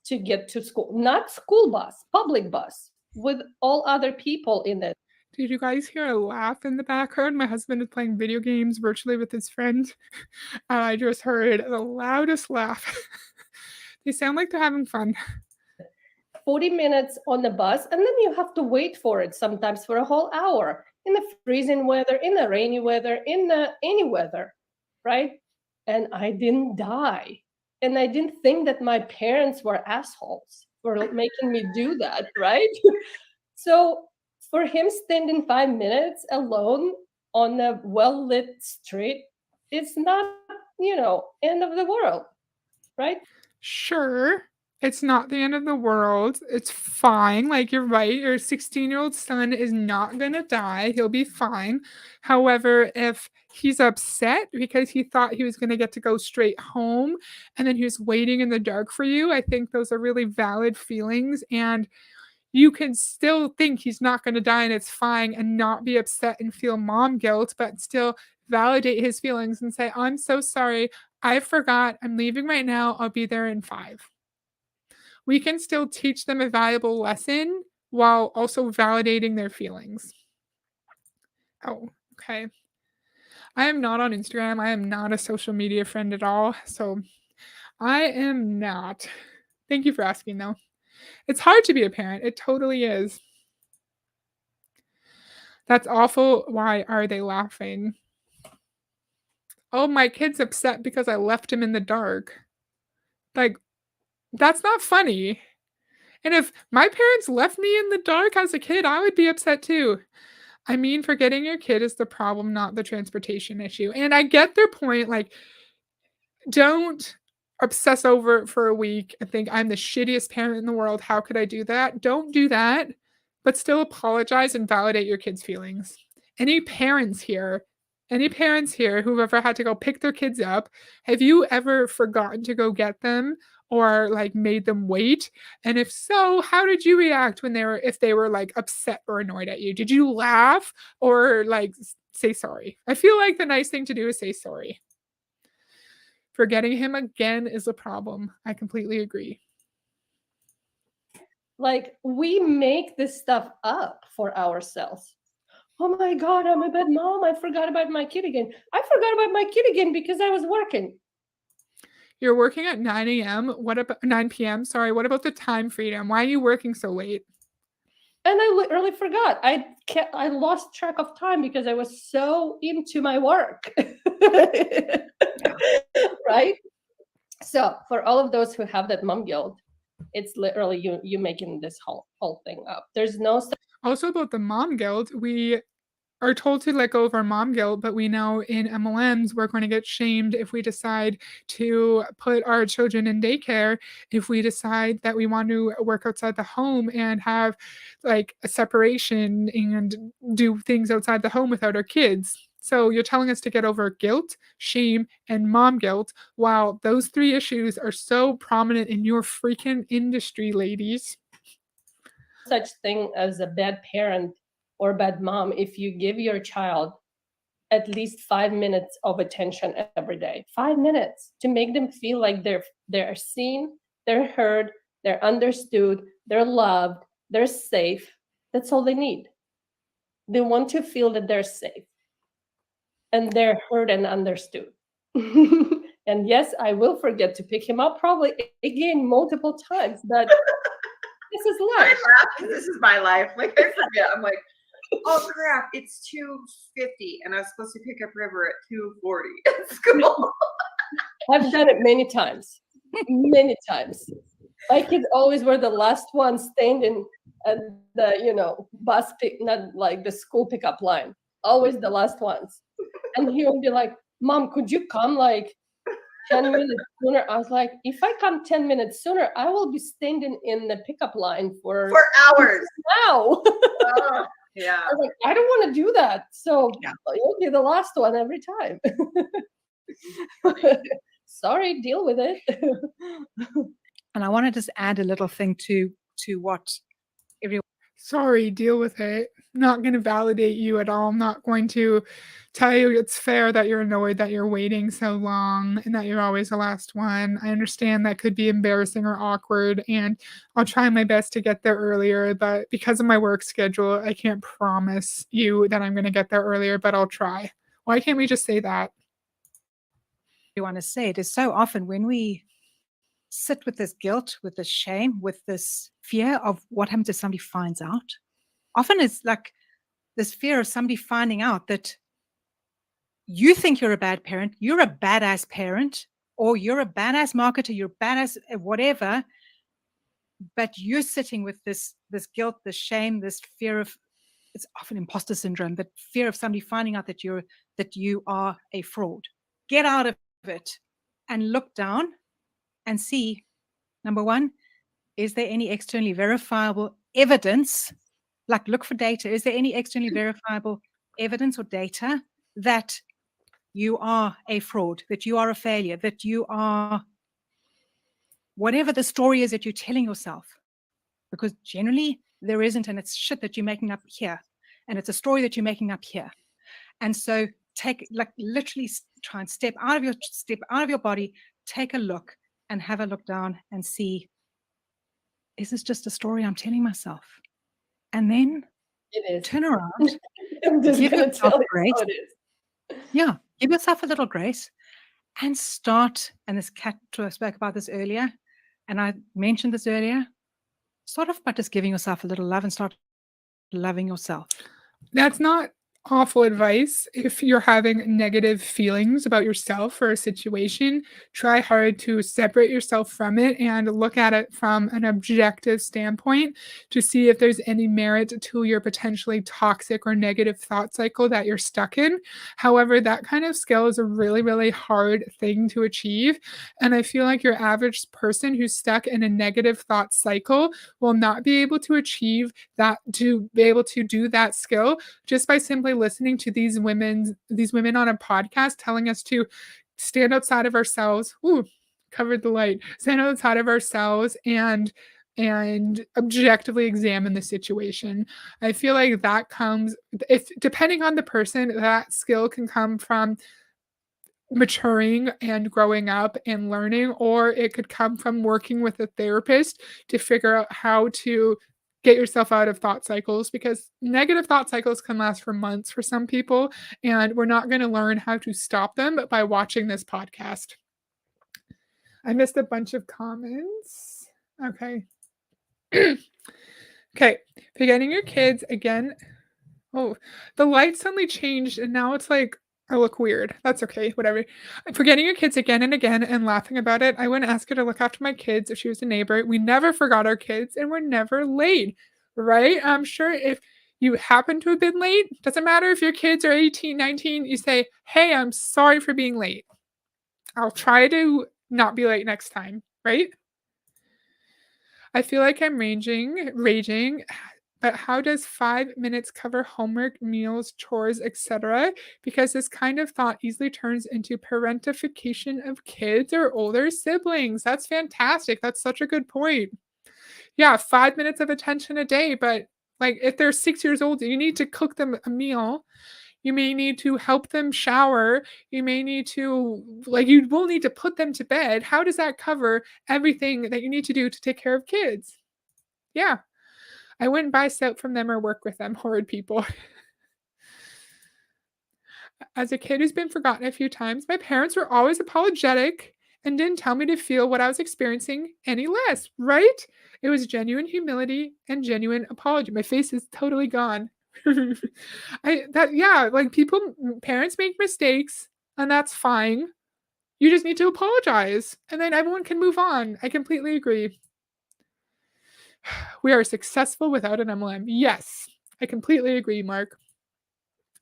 to get to school. Not school bus, public bus, with all other people in it. Did you guys hear a laugh in the background? My husband is playing video games virtually with his friend. And I just heard the loudest laugh. They sound like they're having fun. 40 minutes on the bus, and then you have to wait for it sometimes for a whole hour in the freezing weather, in the rainy weather, in any weather, right? And I didn't die. And I didn't think that my parents were assholes for making me do that, right? So for him standing 5 minutes alone on a well-lit street, it's not, end of the world, right? Sure, it's not the end of the world. It's fine. Like, you're right. Your 16-year-old son is not gonna die. He'll be fine. However, if he's upset because he thought he was gonna get to go straight home and then he was waiting in the dark for you, I think those are really valid feelings. And you can still think he's not gonna die and it's fine and not be upset and feel mom guilt, but still validate his feelings and say, I'm so sorry. I forgot. I'm leaving right now. I'll be there in 5. We can still teach them a valuable lesson while also validating their feelings. Oh, okay. I am not on Instagram. I am not a social media friend at all. So I am not. Thank you for asking, though. It's hard to be a parent. It totally is. That's awful. Why are they laughing? Oh, my kid's upset because I left him in the dark. Like, that's not funny. And if my parents left me in the dark as a kid, I would be upset too. I mean, forgetting your kid is the problem, not the transportation issue. And I get their point. Like, don't obsess over it for a week and think I'm the shittiest parent in the world. How could I do that? Don't do that, but still apologize and validate your kid's feelings. Any parents here, Any parents here who've ever had to go pick their kids up, have you ever forgotten to go get them or like made them wait? And if so, how did you react when if they were like upset or annoyed at you? Did you laugh or like say sorry? I feel like the nice thing to do is say sorry. Forgetting him again is a problem. I completely agree. Like, we make this stuff up for ourselves. Oh my God, I'm a bad mom. I forgot about my kid again. I forgot about my kid again because I was working. You're working at 9 a.m. What about 9 p.m.? Sorry, what about the time freedom? Why are you working so late? And I literally forgot. I lost track of time because I was so into my work. Right? So for all of those who have that mom guilt, it's literally you making this whole thing up. There's no Also about the mom guilt, we are told to let go of our mom guilt, but we know in MLMs we're going to get shamed if we decide to put our children in daycare, if we decide that we want to work outside the home and have like a separation and do things outside the home without our kids. So you're telling us to get over guilt, shame, and mom guilt, while those three issues are so prominent in your freaking industry, ladies. such thing as a bad parent or bad mom if you give your child at least 5 minutes of attention every day. 5 minutes to make them feel like they're seen, they're heard, they're understood, they're loved, they're safe. That's all they need. They want to feel that they're safe and they're heard and understood. And yes, I will forget to pick him up probably again multiple times, but this is I life. laugh. This is my life. Like, I forget. I'm like, oh crap, it's 2:50 and I was supposed to pick up River at 2:40 at school. I've done it many times. Many times. My kids always were the last ones standing at the, bus not like the school pickup line. Always the last ones. And he would be like, Mom, could you come like 10 minutes sooner? I was like, if I come 10 minutes sooner, I will be standing in the pickup line for hours. now. Oh, yeah. I was like, I don't want to do that. So Yeah. you'll be the last one every time. Sorry, deal with it. And I want to just add a little thing to what everyone. Sorry, deal with it. Not going to validate you at all. I'm not going to tell you it's fair that you're annoyed that you're waiting so long and that you're always the last one. I understand that could be embarrassing or awkward, and I'll try my best to get there earlier, but because of my work schedule, I can't promise you that I'm going to get there earlier, but I'll try. Why can't we just say that? You want to say it is so often when we sit with this guilt, with this shame, with this fear of what happens if somebody finds out. Often it's like this fear of somebody finding out that you think you're a bad parent, you're a badass parent, or you're a badass marketer, you're badass whatever, but you're sitting with this guilt, this shame, this fear of, it's often imposter syndrome, but fear of somebody finding out that you are a fraud. Get out of it and look down and see, number one, is there any externally verifiable evidence? Like, look for data. Is there any externally verifiable evidence or data that you are a fraud, that you are a failure, that you are whatever the story is that you're telling yourself? Because generally there isn't, and it's shit that you're making up here. And it's a story that you're making up here. And so literally try and step out of your body, take a look, and have a look down and see, is this just a story I'm telling myself? And then It is. turn around, I'm just give gonna yourself tell you grace. how it is. Yeah, give yourself a little grace and start. And this Kat spoke about this earlier, and I mentioned this earlier. Start off by just giving yourself a little love and start loving yourself. That's not awful advice. If you're having negative feelings about yourself or a situation, try hard to separate yourself from it and look at it from an objective standpoint to see if there's any merit to your potentially toxic or negative thought cycle that you're stuck in. However, that kind of skill is a really, really hard thing to achieve. And I feel like your average person who's stuck in a negative thought cycle will not be able to achieve that, to be able to do that skill just by simply enjoy listening to these women on a podcast telling us to stand outside of ourselves. Ooh, covered the light. Stand outside of ourselves and objectively examine the situation. I feel like that comes, if depending on the person, that skill can come from maturing and growing up and learning, or it could come from working with a therapist to figure out how to get yourself out of thought cycles, because negative thought cycles can last for months for some people, and we're not going to learn how to stop them by watching this podcast. I missed a bunch of comments. Okay. Okay, forgetting your kids again. Oh, the light suddenly changed and now it's like I look weird. That's okay, whatever. Forgetting your kids again and again and laughing about it. I wouldn't ask her to look after my kids if she was a neighbor. We never forgot our kids and we're never late, right? I'm sure if you happen to have been late, doesn't matter if your kids are 18, 19, you say, hey, I'm sorry for being late. I'll try to not be late next time, right? I feel like I'm raging, but how does 5 minutes cover homework, meals, chores, etc.? Because this kind of thought easily turns into parentification of kids or older siblings. That's fantastic. That's such a good point. Yeah, 5 minutes of attention a day, but like if they're 6 years old, you need to cook them a meal. You may need to help them shower. You may need to, like, you will need to put them to bed. How does that cover everything that you need to do to take care of kids? Yeah. I wouldn't buy soap from them or work with them, horrid people. As a kid who's been forgotten a few times, my parents were always apologetic and didn't tell me to feel what I was experiencing any less, right? It was genuine humility and genuine apology. My face is totally gone. Like parents make mistakes and that's fine. You just need to apologize and then everyone can move on. I completely agree. We are successful without an MLM. Yes, I completely agree, Mark.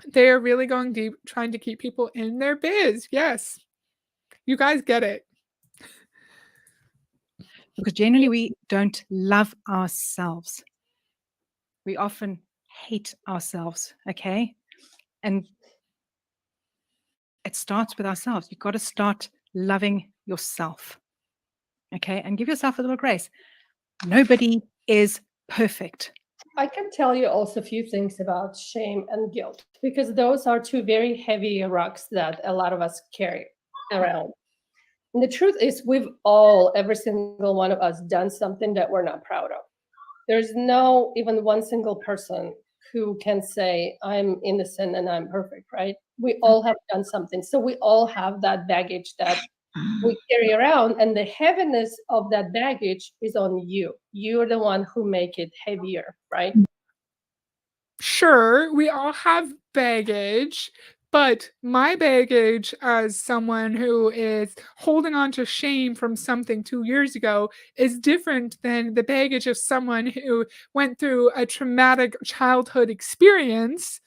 They are really going deep, trying to keep people in their biz. Yes, you guys get it. Because generally we don't love ourselves. We often hate ourselves, okay? And it starts with ourselves. You've got to start loving yourself, okay? And give yourself a little grace. Nobody is perfect. I can tell you also a few things about shame and guilt, because those are two very heavy rocks that a lot of us carry around. And the truth is, every single one of us, done something that we're not proud of. There's no even one single person who can say, I'm innocent and I'm perfect, right? We all have done something. So we all have that baggage that we carry around, and the heaviness of that baggage is on you. You're the one who make it heavier, right? Sure, we all have baggage, but my baggage as someone who is holding on to shame from something 2 years ago is different than the baggage of someone who went through a traumatic childhood experience,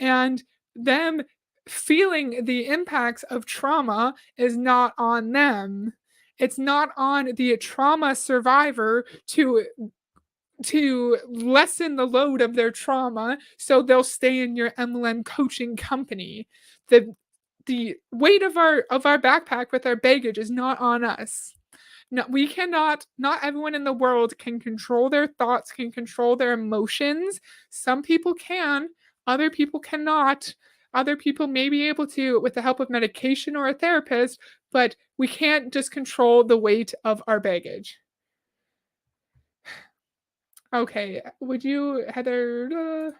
and them feeling the impacts of trauma is not on them. It's not on the trauma survivor to lessen the load of their trauma so they'll stay in your MLM coaching company. The weight of our backpack with our baggage is not on us. No, we cannot, not everyone in the world can control their thoughts, can control their emotions. Some people can, other people cannot. Other people may be able to with the help of medication or a therapist, but we can't just control the weight of our baggage. Okay, Heather,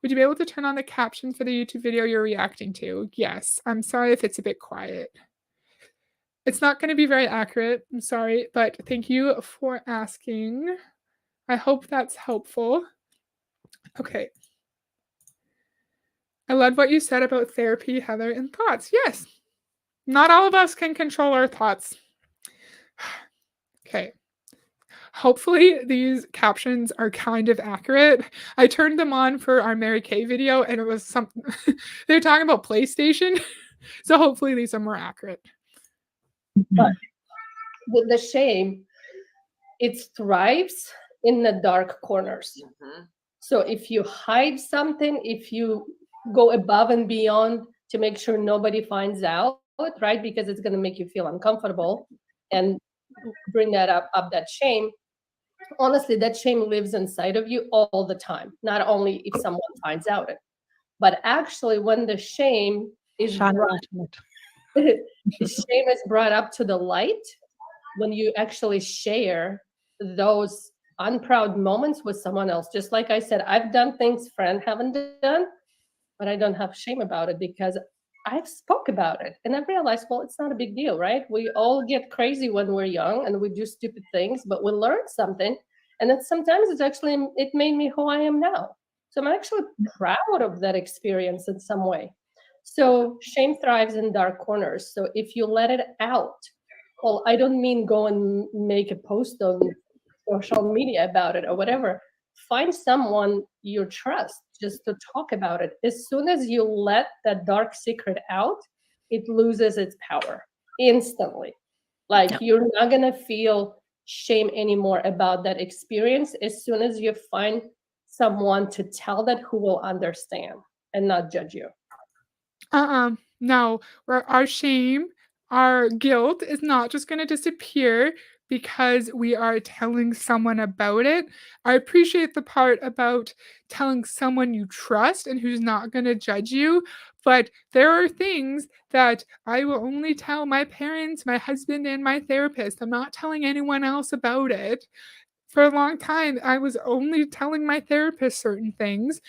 would you be able to turn on the captions for the YouTube video you're reacting to? Yes. I'm sorry if it's a bit quiet. It's not going to be very accurate. I'm sorry, but thank you for asking. I hope that's helpful. Okay. I love what you said about therapy, Heather, and thoughts. Yes. Not all of us can control our thoughts. Okay. Hopefully these captions are kind of accurate. I turned them on for our Mary Kay video and it was something they're talking about PlayStation. So hopefully these are more accurate. But with the shame, it thrives in the dark corners. Mhm. So if you hide something, if you go above and beyond to make sure nobody finds out, right? Because it's going to make you feel uncomfortable and bring up that shame. Honestly, that shame lives inside of you all the time, not only if someone finds out it, but actually when the shame is Shine a brought, light on it. the shame is brought up to the light, when you actually share those unproud moments with someone else. Just like I said, I've done things friends haven't done, but I don't have shame about it because I've spoke about it and I realized, well, it's not a big deal, right? We all get crazy when we're young and we do stupid things, but we learn something. And then sometimes it made me who I am now. So I'm actually proud of that experience in some way. So shame thrives in dark corners. So if you let it out, well, I don't mean go and make a post on social media about it or whatever. Find someone you trust just to talk about it. As soon as you let that dark secret out, it loses its power instantly. Like you're not going to feel shame anymore about that experience as soon as you find someone to tell that who will understand and not judge you. No, where our shame, our guilt is not just going to disappear because we are telling someone about it. I appreciate the part about telling someone you trust and who's not going to judge you, but there are things that I will only tell my parents, my husband, and my therapist. I'm not telling anyone else about it. For a long time, I was only telling my therapist certain things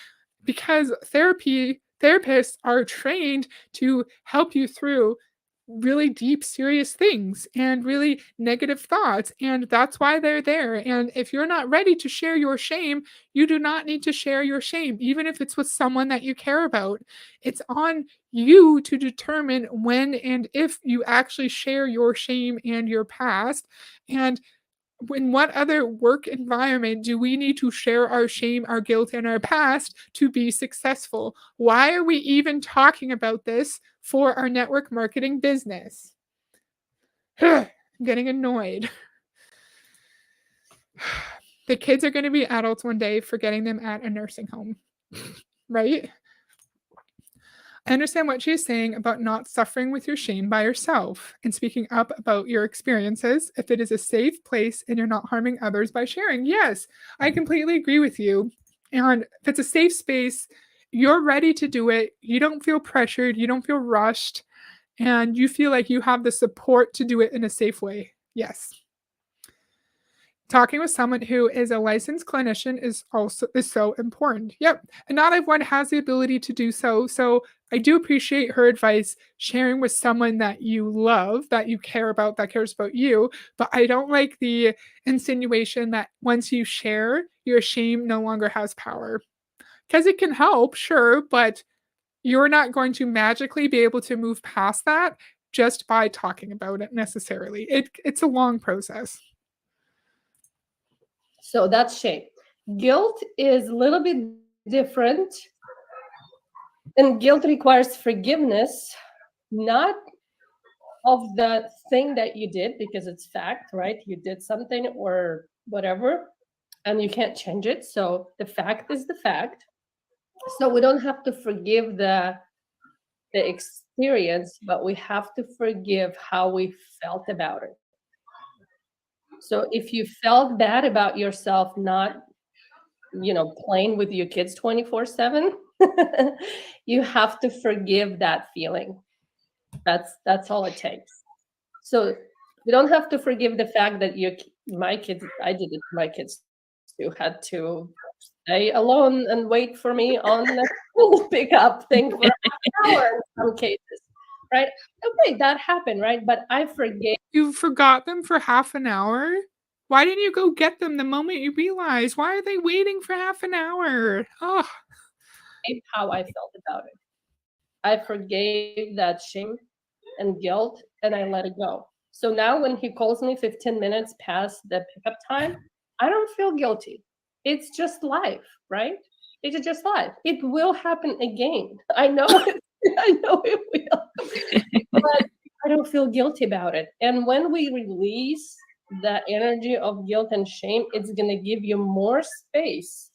because therapists are trained to help you through really deep serious things and really negative thoughts, and that's why they're there. And if you're not ready to share your shame, you do not need to share your shame, even if it's with someone that you care about. It's on you to determine when and if you actually share your shame and your past. And in what other work environment do we need to share our shame, our guilt, and our past to be successful? Why are we even talking about this for our network marketing business? I'm getting annoyed. The kids are going to be adults one day, forgetting them at a nursing home, right? I understand what she's saying about not suffering with your shame by yourself and speaking up about your experiences if it is a safe place and you're not harming others by sharing. Yes, I completely agree with you. And if it's a safe space, you're ready to do it. You don't feel pressured, you don't feel rushed, and you feel like you have the support to do it in a safe way. Yes. Talking with someone who is a licensed clinician is so important. Yep. And not everyone has the ability to do so. So I do appreciate her advice, sharing with someone that you love, that you care about, that cares about you. But I don't like the insinuation that once you share, your shame no longer has power. Because it can help, sure, but you're not going to magically be able to move past that just by talking about it necessarily. It's a long process. So that's shame. Guilt is a little bit different. And guilt requires forgiveness, not of the thing that you did, because it's fact, right? You did something or whatever, and you can't change it. So the fact is the fact. So we don't have to forgive the experience, but we have to forgive how we felt about it. So if you felt bad about yourself not, playing with your kids 24/7, you have to forgive that feeling. That's all it takes. So you don't have to forgive the fact that my kids, I did it to my kids too, had to stay alone and wait for me on the school pickup thing for an hour in some cases, right? Okay, that happened, right? But I forgave. You forgot them for half an hour? Why didn't you go get them the moment you realized? Why are they waiting for half an hour? Oh, How I felt about it. I forgave that shame and guilt and I let it go. So now when he calls me 15 minutes past the pickup time, I don't feel guilty. It's just life, right? It's just life. It will happen again. I know it, I know it will. But I don't feel guilty about it. And when we release that energy of guilt and shame, it's going to give you more space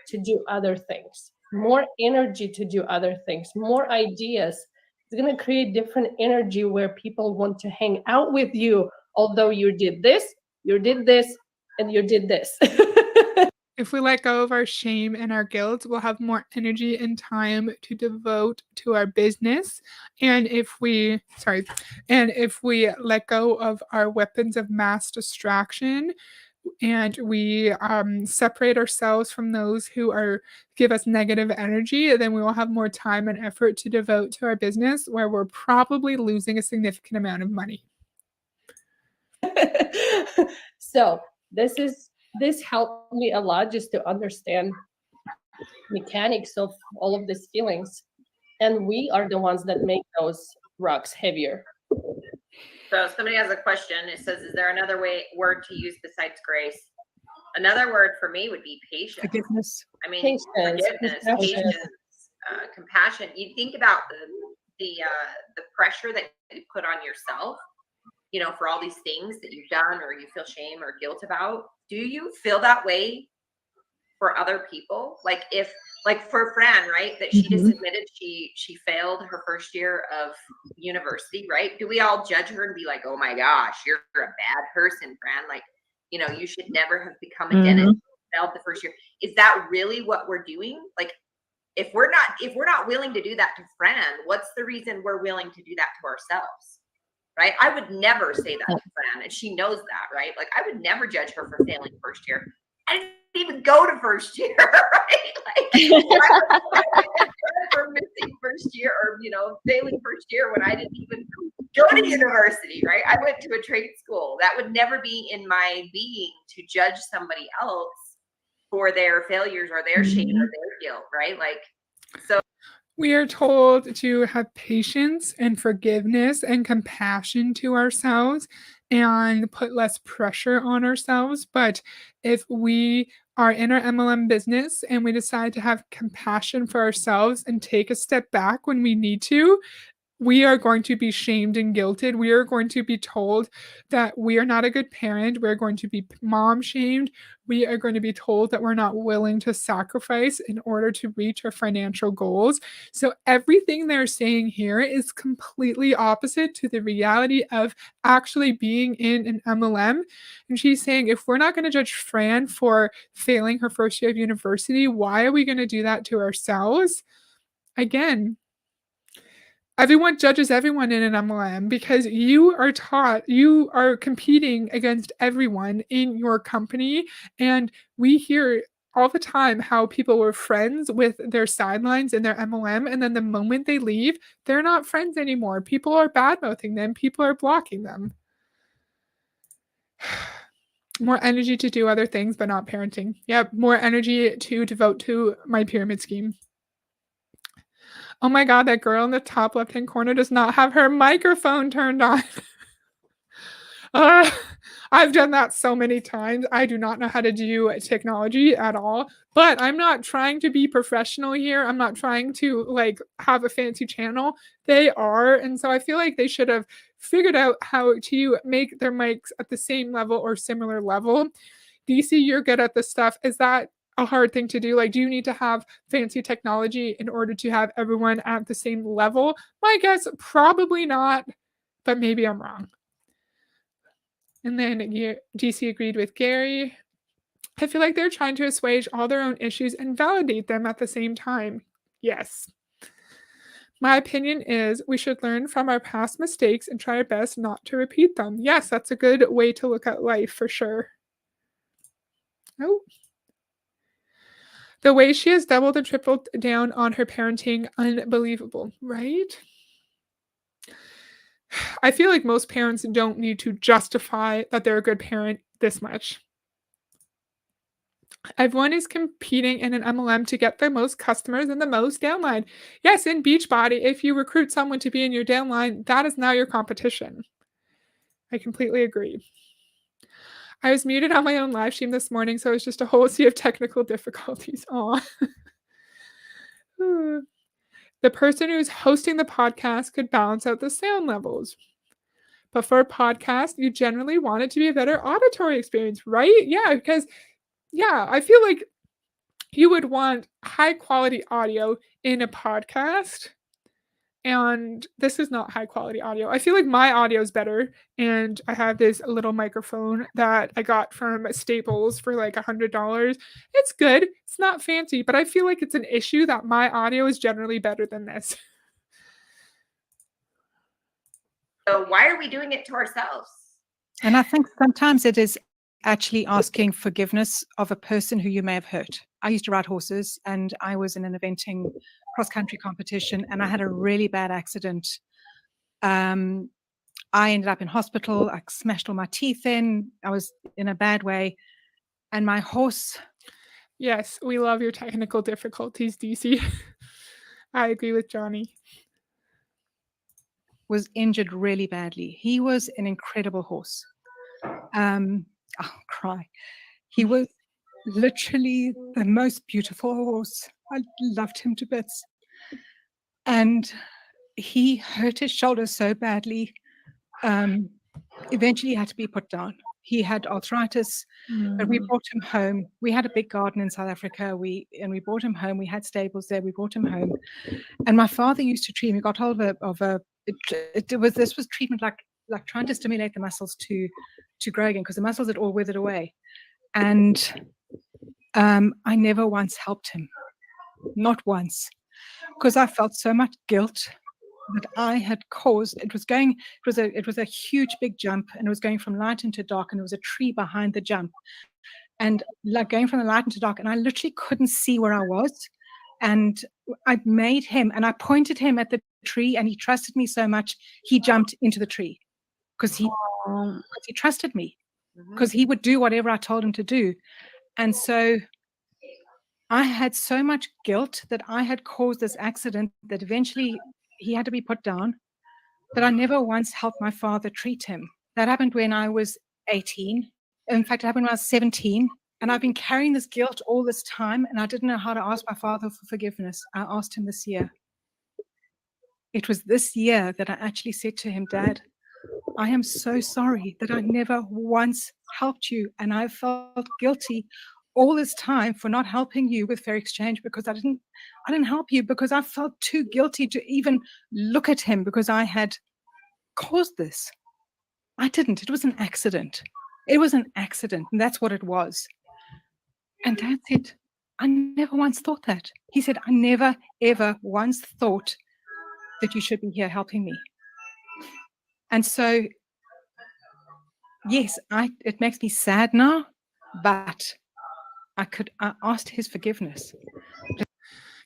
to do other things. more energy to do other things, more ideas. It's going to create different energy where people want to hang out with you, although you did this, and you did this. If we let go of our shame and our guilt, we'll have more energy and time to devote to our business. And if we let go of our weapons of mass distraction and we separate ourselves from those who give us negative energy, then we will have more time and effort to devote to our business, where we're probably losing a significant amount of money. So this helped me a lot just to understand mechanics of all of these feelings, and we are the ones that make those rocks heavier. So somebody has a question. It says, is there another word to use besides grace? Another word for me would be patience. Forgiveness. I mean, Patience, forgiveness, compassion. patience, compassion. You think about the pressure that you put on yourself, you know, for all these things that you've done or you feel shame or guilt about. Do you feel that way for other people? Like for Fran, right? That she just admitted she failed her first year of university, right? Do we all judge her and be like, oh my gosh, you're a bad person, Fran? Like, you know, you should never have become a dentist. You failed the first year. Is that really what we're doing? Like, if we're not willing to do that to Fran, what's the reason we're willing to do that to ourselves? Right? I would never say that to Fran, and she knows that, right? Like, I would never judge her for failing first year. I didn't even go to first year, right? Like, for missing first year or, you know, failing first year when I didn't even go to university, right? I went to a trade school. That would never be in my being to judge somebody else for their failures or their shame or their guilt, right? Like, so we are told to have patience and forgiveness and compassion to ourselves and put less pressure on ourselves. But if we are in our MLM business and we decide to have compassion for ourselves and take a step back when we need to, we are going to be shamed and guilted. We are going to be told that we are not a good parent. We're going to be mom shamed. We are going to be told that we're not willing to sacrifice in order to reach our financial goals. So everything they're saying here is completely opposite to the reality of actually being in an MLM. And she's saying, if we're not going to judge Fran for failing her first year of university, why are we going to do that to ourselves? Again, everyone judges everyone in an MLM because you are competing against everyone in your company. And we hear all the time how people were friends with their sidelines in their MLM. And then the moment they leave, they're not friends anymore. People are bad-mouthing them. People are blocking them. More energy to do other things, but not parenting. Yep, more energy to devote to my pyramid scheme. Oh my God, that girl in the top left-hand corner does not have her microphone turned on. I've done that so many times. I do not know how to do technology at all, but I'm not trying to be professional here. I'm not trying to like have a fancy channel. They are. And so I feel like they should have figured out how to make their mics at the same level or similar level. DC, you're good at this stuff. Is that a hard thing to do? Like, do you need to have fancy technology in order to have everyone at the same level? My guess, probably not, but maybe I'm wrong. And then DC agreed with Gary. I feel like they're trying to assuage all their own issues and validate them at the same time. Yes. My opinion is we should learn from our past mistakes and try our best not to repeat them. Yes, that's a good way to look at life for sure. Oh. The way she has doubled and tripled down on her parenting, unbelievable, right? I feel like most parents don't need to justify that they're a good parent this much. Everyone is competing in an MLM to get the most customers and the most downline. Yes, in Beachbody, if you recruit someone to be in your downline, that is now your competition. I completely agree. I was muted on my own live stream this morning, so it was just a whole sea of technical difficulties. Aw. The person who's hosting the podcast could balance out the sound levels. But for a podcast, you generally want it to be a better auditory experience, right? Yeah, because, yeah, I feel like you would want high quality audio in a podcast. And this is not high quality audio. I feel like my audio is better. And I have this little microphone that I got from Staples for like $100. It's good. It's not fancy, but I feel like it's an issue that my audio is generally better than this. So why are we doing it to ourselves? And I think sometimes it is actually asking forgiveness of a person who you may have hurt. I used to ride horses, and I was in an eventing cross-country competition, and I had a really bad accident. I ended up in hospital. I smashed all my teeth in. I was in a bad way. And my horse, Yes, we love your technical difficulties, DC. I agree with Johnny. was injured really badly. He was an incredible horse. I'll cry. He was literally the most beautiful horse. I loved him to bits. And he hurt his shoulder so badly. Eventually he had to be put down. He had arthritis, but we brought him home. We had a big garden in South Africa. We brought him home. We had stables there. We brought him home. And my father used to treat him. He got hold of this was treatment like trying to stimulate the muscles to grow again, because the muscles had all withered away. And I never once helped him, not once, because I felt so much guilt that I had caused. It was a huge big jump, and it was going from light into dark, and there was a tree behind the jump, and like going from the light into dark, and I literally couldn't see where I was. And I made him, and I pointed him at the tree, and he trusted me so much he jumped into the tree because he trusted me, because he would do whatever I told him to do. And so I had so much guilt that I had caused this accident that eventually he had to be put down, but I never once helped my father treat him. That happened when I was 18. In fact, it happened when I was 17. And I've been carrying this guilt all this time, and I didn't know how to ask my father for forgiveness. I asked him this year. It was this year that I actually said to him, Dad, I am so sorry that I never once helped you, and I felt guilty all this time for not helping you with Fair Exchange, because I didn't help you because I felt too guilty to even look at him, because I had caused this. I didn't. It was an accident. It was an accident, and that's what it was. And Dad said, I never once thought that. He said, I never, ever once thought that you should be here helping me. And so, yes, it makes me sad now, but I asked his forgiveness.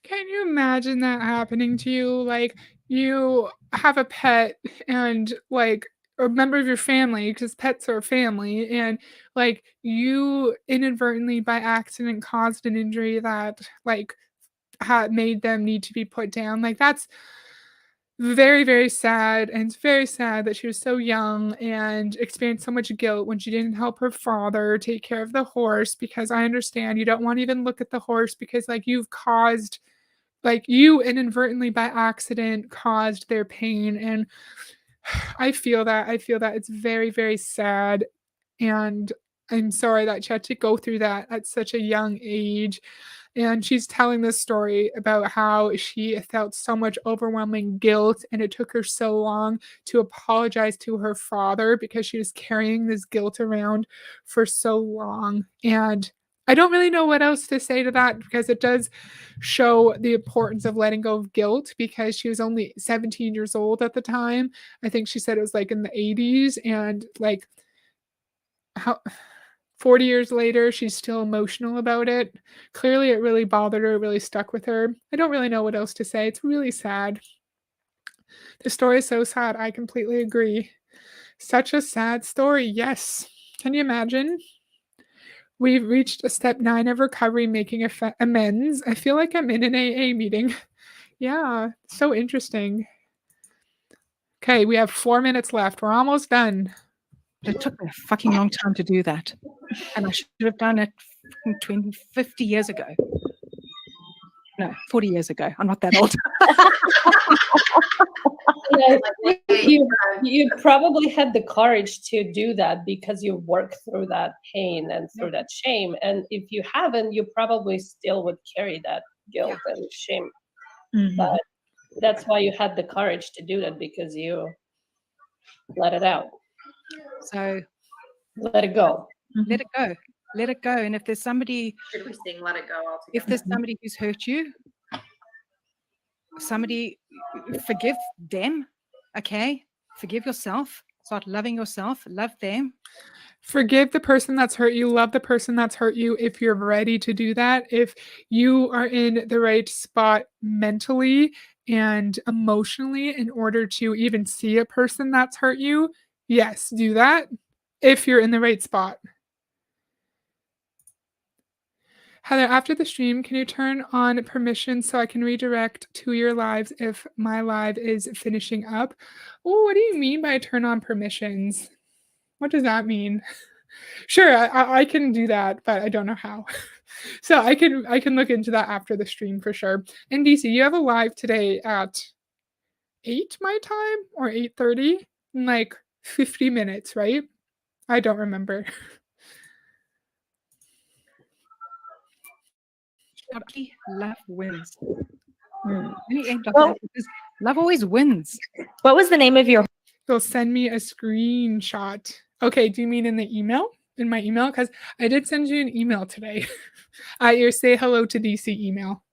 Can you imagine that happening to you? Like, you have a pet and like a member of your family, because pets are family, and like you inadvertently by accident caused an injury that like had made them need to be put down. Like, that's very, very sad. And it's very sad that she was so young and experienced so much guilt when she didn't help her father take care of the horse, because I understand you don't want to even look at the horse because like you inadvertently by accident caused their pain. And I feel that. It's very, very sad. And I'm sorry that she had to go through that at such a young age. And she's telling this story about how she felt so much overwhelming guilt, and it took her so long to apologize to her father because she was carrying this guilt around for so long. And I don't really know what else to say to that, because it does show the importance of letting go of guilt, because she was only 17 years old at the time. I think she said it was like in the 80s, and like how 40 years later, she's still emotional about it. Clearly, it really bothered her, it really stuck with her. I don't really know what else to say. It's really sad. The story is so sad. I completely agree. Such a sad story. Yes. Can you imagine? We've reached a step 9 of recovery, making amends. I feel like I'm in an AA meeting. Yeah, so interesting. Okay, we have 4 minutes left. We're almost done. But it took me a fucking long time to do that. And I should have done it 50 years ago. No, 40 years ago. I'm not that old. And I Like, think wait, you probably had the courage to do that because you worked through that pain and through that shame. And if you haven't, you probably still would carry that guilt and shame. But that's why you had the courage to do that, because you let it out, So let it go. let it go. Let it go. And if there's somebody, should we sing Let It Go altogether? if there's somebody who's hurt you, forgive them. Okay. Forgive yourself. Start loving yourself. Love them. Forgive the person that's hurt you. Love the person that's hurt you if you're ready to do that. If you are in the right spot mentally and emotionally in order to even see a person that's hurt you, yes, do that if you're in the right spot. Heather, after the stream, can you turn on permissions so I can redirect to your lives if my live is finishing up? Oh, what do you mean by turn on permissions? What does that mean? Sure, I can do that, but I don't know how. So I can look into that after the stream for sure. And DC, you have a live today at 8 my time or 8:30 in like 50 minutes, right? I don't remember. Love wins. Hmm. Let me end on Well- that, because love always wins. What was the name of your You'll send me a screenshot. Okay, do you mean in the email? In my email? Because I did send you an email today. Your say hello to DC email.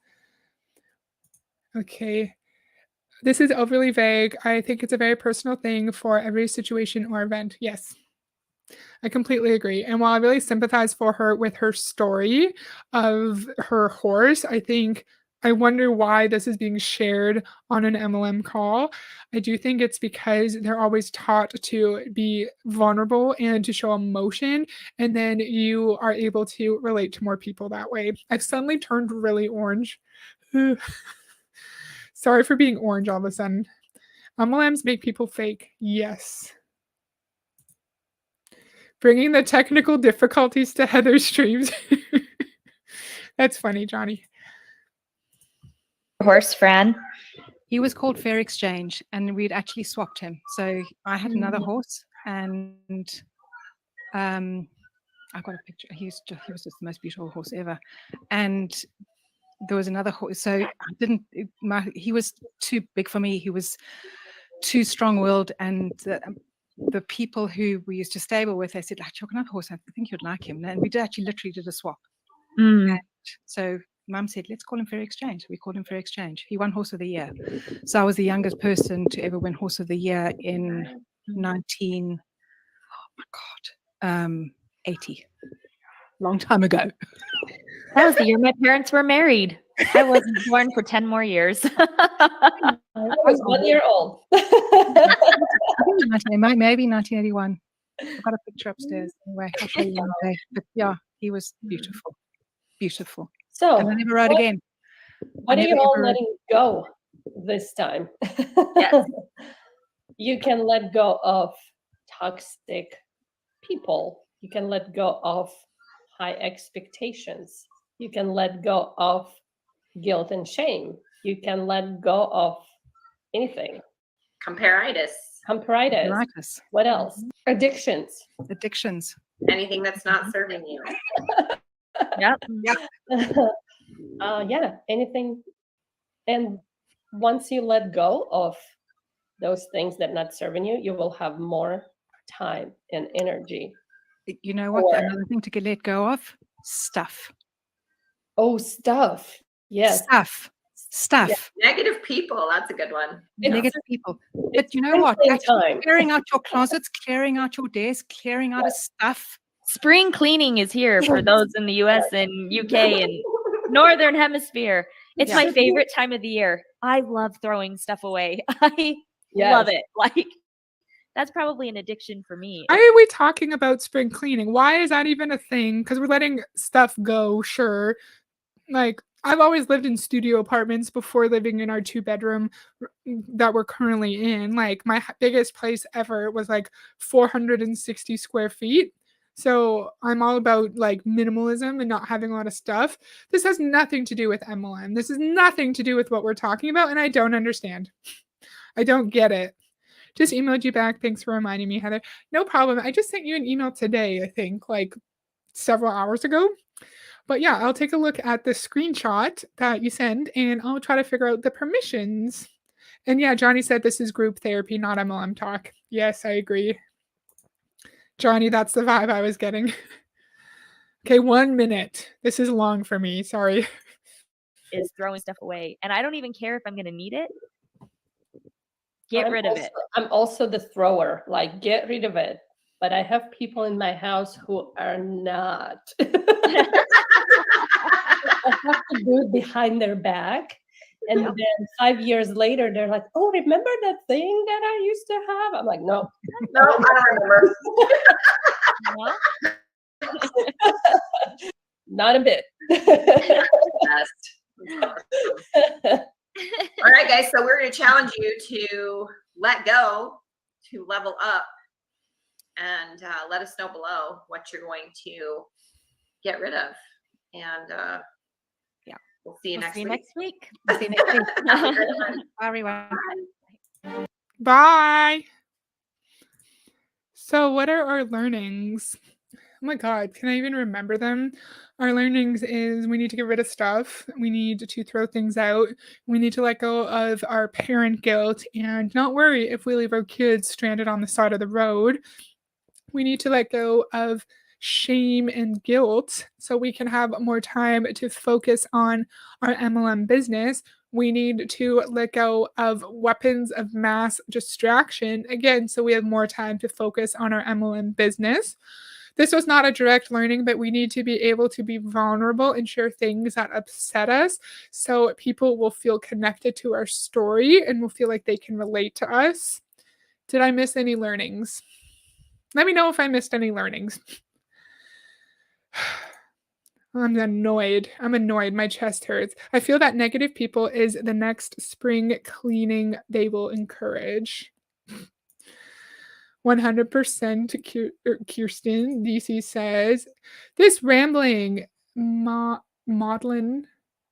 Okay. This is overly vague. I think it's a very personal thing for every situation or event. Yes. I completely agree. And while I really sympathize for her with her story of her horse, I wonder why this is being shared on an MLM call. I do think it's because they're always taught to be vulnerable and to show emotion, and then you are able to relate to more people that way. I've suddenly turned really orange. Sorry for being orange all of a sudden. MLMs make people fake. Yes. Bringing the technical difficulties to Heather's streams. That's funny, Johnny. horse, Fran? He was called Fair Exchange, and we'd actually swapped him. So I had another Mm. horse, and I got a picture. He was just the most beautiful horse ever. And there was another horse. So I didn't. He was too big for me. He was too strong-willed, and the people who we used to stable with, they said, "Like, you've got another horse. I think you'd like him." And we literally did a swap. Mm. So Mum said, let's call him Fair Exchange. We called him Fair Exchange. He won Horse of the Year. So I was the youngest person to ever win Horse of the Year in 80. Long time ago. That was the year my parents were married. I wasn't born for 10 more years. I was 1 year old. I think it was maybe 1981. I've got a picture upstairs. Anyway, I'll show you one day. But yeah, he was beautiful. Beautiful. So, And I never rode what- again. what are never you all ever- letting go this time? Yes. You can let go of toxic people. You can let go of high expectations. You can let go of guilt and shame. You can let go of anything. Comparitis, Comparitis. Arthritis, What else? Addictions. addictions. anything that's not serving you. Yep. Yeah, anything. And once you let go of those things that not serving you, you will have more time and energy. You know what? Or- Another thing to let go of? Stuff. Oh, stuff. Yes. Stuff. Negative people, that's a good one. It's- Negative people. But it's you know what? sprinkling Actually time. clearing out your closets, clearing out your desk, clearing out of stuff. Spring cleaning is here for those in the US and UK and Northern Hemisphere. It's my Yeah. favorite time of the year. I love throwing stuff away. I Yes. love it. Like, that's probably an addiction for me. Why are we talking about spring cleaning? Why is that even a thing? Because we're letting stuff go, sure. Like, I've always lived in studio apartments before living in our 2-bedroom that we're currently in. Like, my biggest place ever was like 460 square feet. So I'm all about like minimalism and not having a lot of stuff. This has nothing to do with MLM. This has nothing to do with what we're talking about, and I don't understand. I don't get it. Just emailed you back. Thanks for reminding me, Heather. No problem. I just sent you an email today, I think, like several hours ago. But yeah, I'll take a look at the screenshot that you send and I'll try to figure out the permissions. And yeah, Johnny said this is group therapy, not MLM talk. Yes, I agree. Johnny, that's the vibe I was getting. Okay, 1 minute. This is long for me. Sorry. Is throwing stuff away. And I don't even care if I'm going to need it. Get rid of it. I'm also the thrower, like get rid of it. But I have people in my house who are not. I have to do it behind their back. And then 5 years later, they're like, oh, remember that thing that I used to have? I'm like, no. No, I don't remember. Not a bit. All right, guys. So we're going to challenge you to let go, to level up, and let us know below what you're going to get rid of. And yeah, we'll see you next week. Next week. See you next week. Bye, everyone. Bye. So what are our learnings? Oh my God, can I even remember them? Our learnings is we need to get rid of stuff. We need to throw things out. We need to let go of our parent guilt and not worry if we leave our kids stranded on the side of the road. We need to let go of shame and guilt so we can have more time to focus on our MLM business. We need to let go of weapons of mass distraction, again, so we have more time to focus on our MLM business. This was not a direct learning, but we need to be able to be vulnerable and share things that upset us so people will feel connected to our story and will feel like they can relate to us. Did I miss any learnings? Let me know if I missed any learnings. I'm annoyed. My chest hurts. I feel that negative people is the next spring cleaning they will encourage. 100% Kirsten DC says, this rambling maudlin.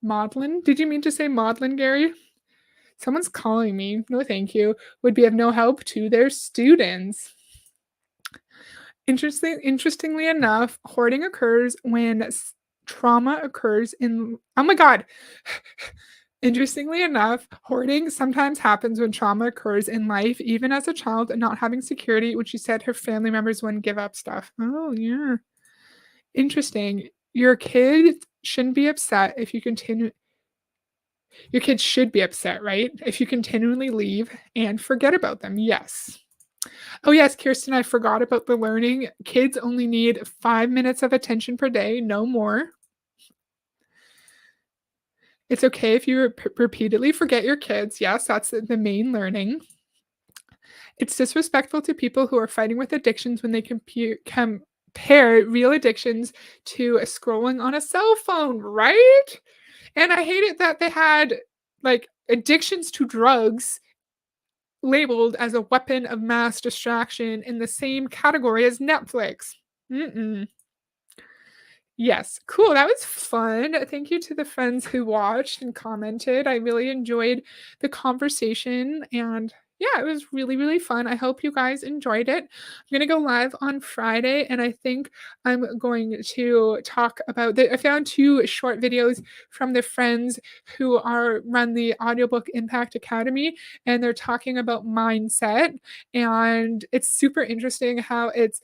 Did you mean to say maudlin, Gary? Someone's calling me. No, thank you. Would be of no help to their students. Interestingly enough, hoarding occurs when trauma occurs in. Oh my God. Interestingly enough, hoarding sometimes happens when trauma occurs in life, even as a child, and not having security, which she said her family members wouldn't give up stuff. Oh, yeah. Interesting. Your kid shouldn't be upset if you continue. Your kids should be upset, right? If you continually leave and forget about them. Yes. Oh, yes, Kirsten, I forgot about the learning. Kids only need 5 minutes of attention per day, no more. It's okay if you repeatedly forget your kids. Yes, that's the main learning. It's disrespectful to people who are fighting with addictions when they compare real addictions to scrolling on a cell phone, right? And I hate it that they had like addictions to drugs labeled as a weapon of mass distraction in the same category as Netflix. Yes, cool. That was fun. Thank you to the friends who watched and commented. I really enjoyed the conversation and yeah, it was really, really fun. I hope you guys enjoyed it. I'm going to go live on Friday and I think I'm going to talk about I found 2 short videos from the friends who run the Audiobook Impact Academy and they're talking about mindset and it's super interesting how it's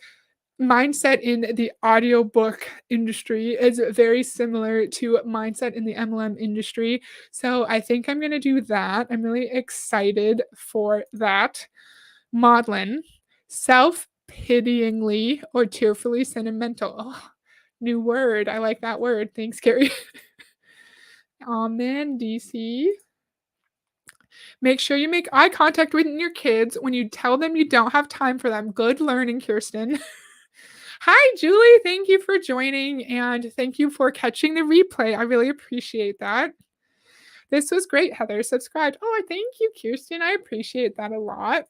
mindset in the audiobook industry is very similar to mindset in the MLM industry. So I think I'm going to do that. I'm really excited for that. Maudlin, self-pityingly or tearfully sentimental. Oh, new word. I like that word. Thanks, Carrie. Amen, DC. Make sure you make eye contact with your kids when you tell them you don't have time for them. Good learning, Kirsten. Hi, Julie. Thank you for joining and thank you for catching the replay. I really appreciate that. This was great, Heather. Subscribed. Oh, thank you, Kirsten. I appreciate that a lot.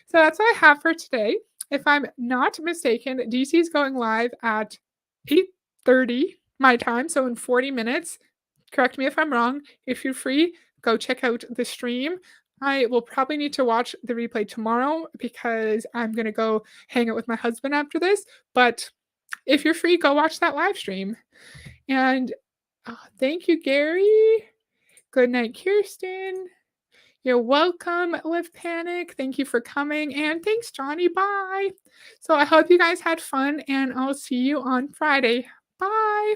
So that's all I have for today. If I'm not mistaken, DC is going live at 8:30 my time, so in 40 minutes. Correct me if I'm wrong. If you're free, go check out the stream. I will probably need to watch the replay tomorrow because I'm going to go hang out with my husband after this. But if you're free, go watch that live stream. And thank you, Gary. Good night, Kirsten. You're welcome, Live Panic. Thank you for coming. And thanks, Johnny. Bye. So I hope you guys had fun, and I'll see you on Friday. Bye.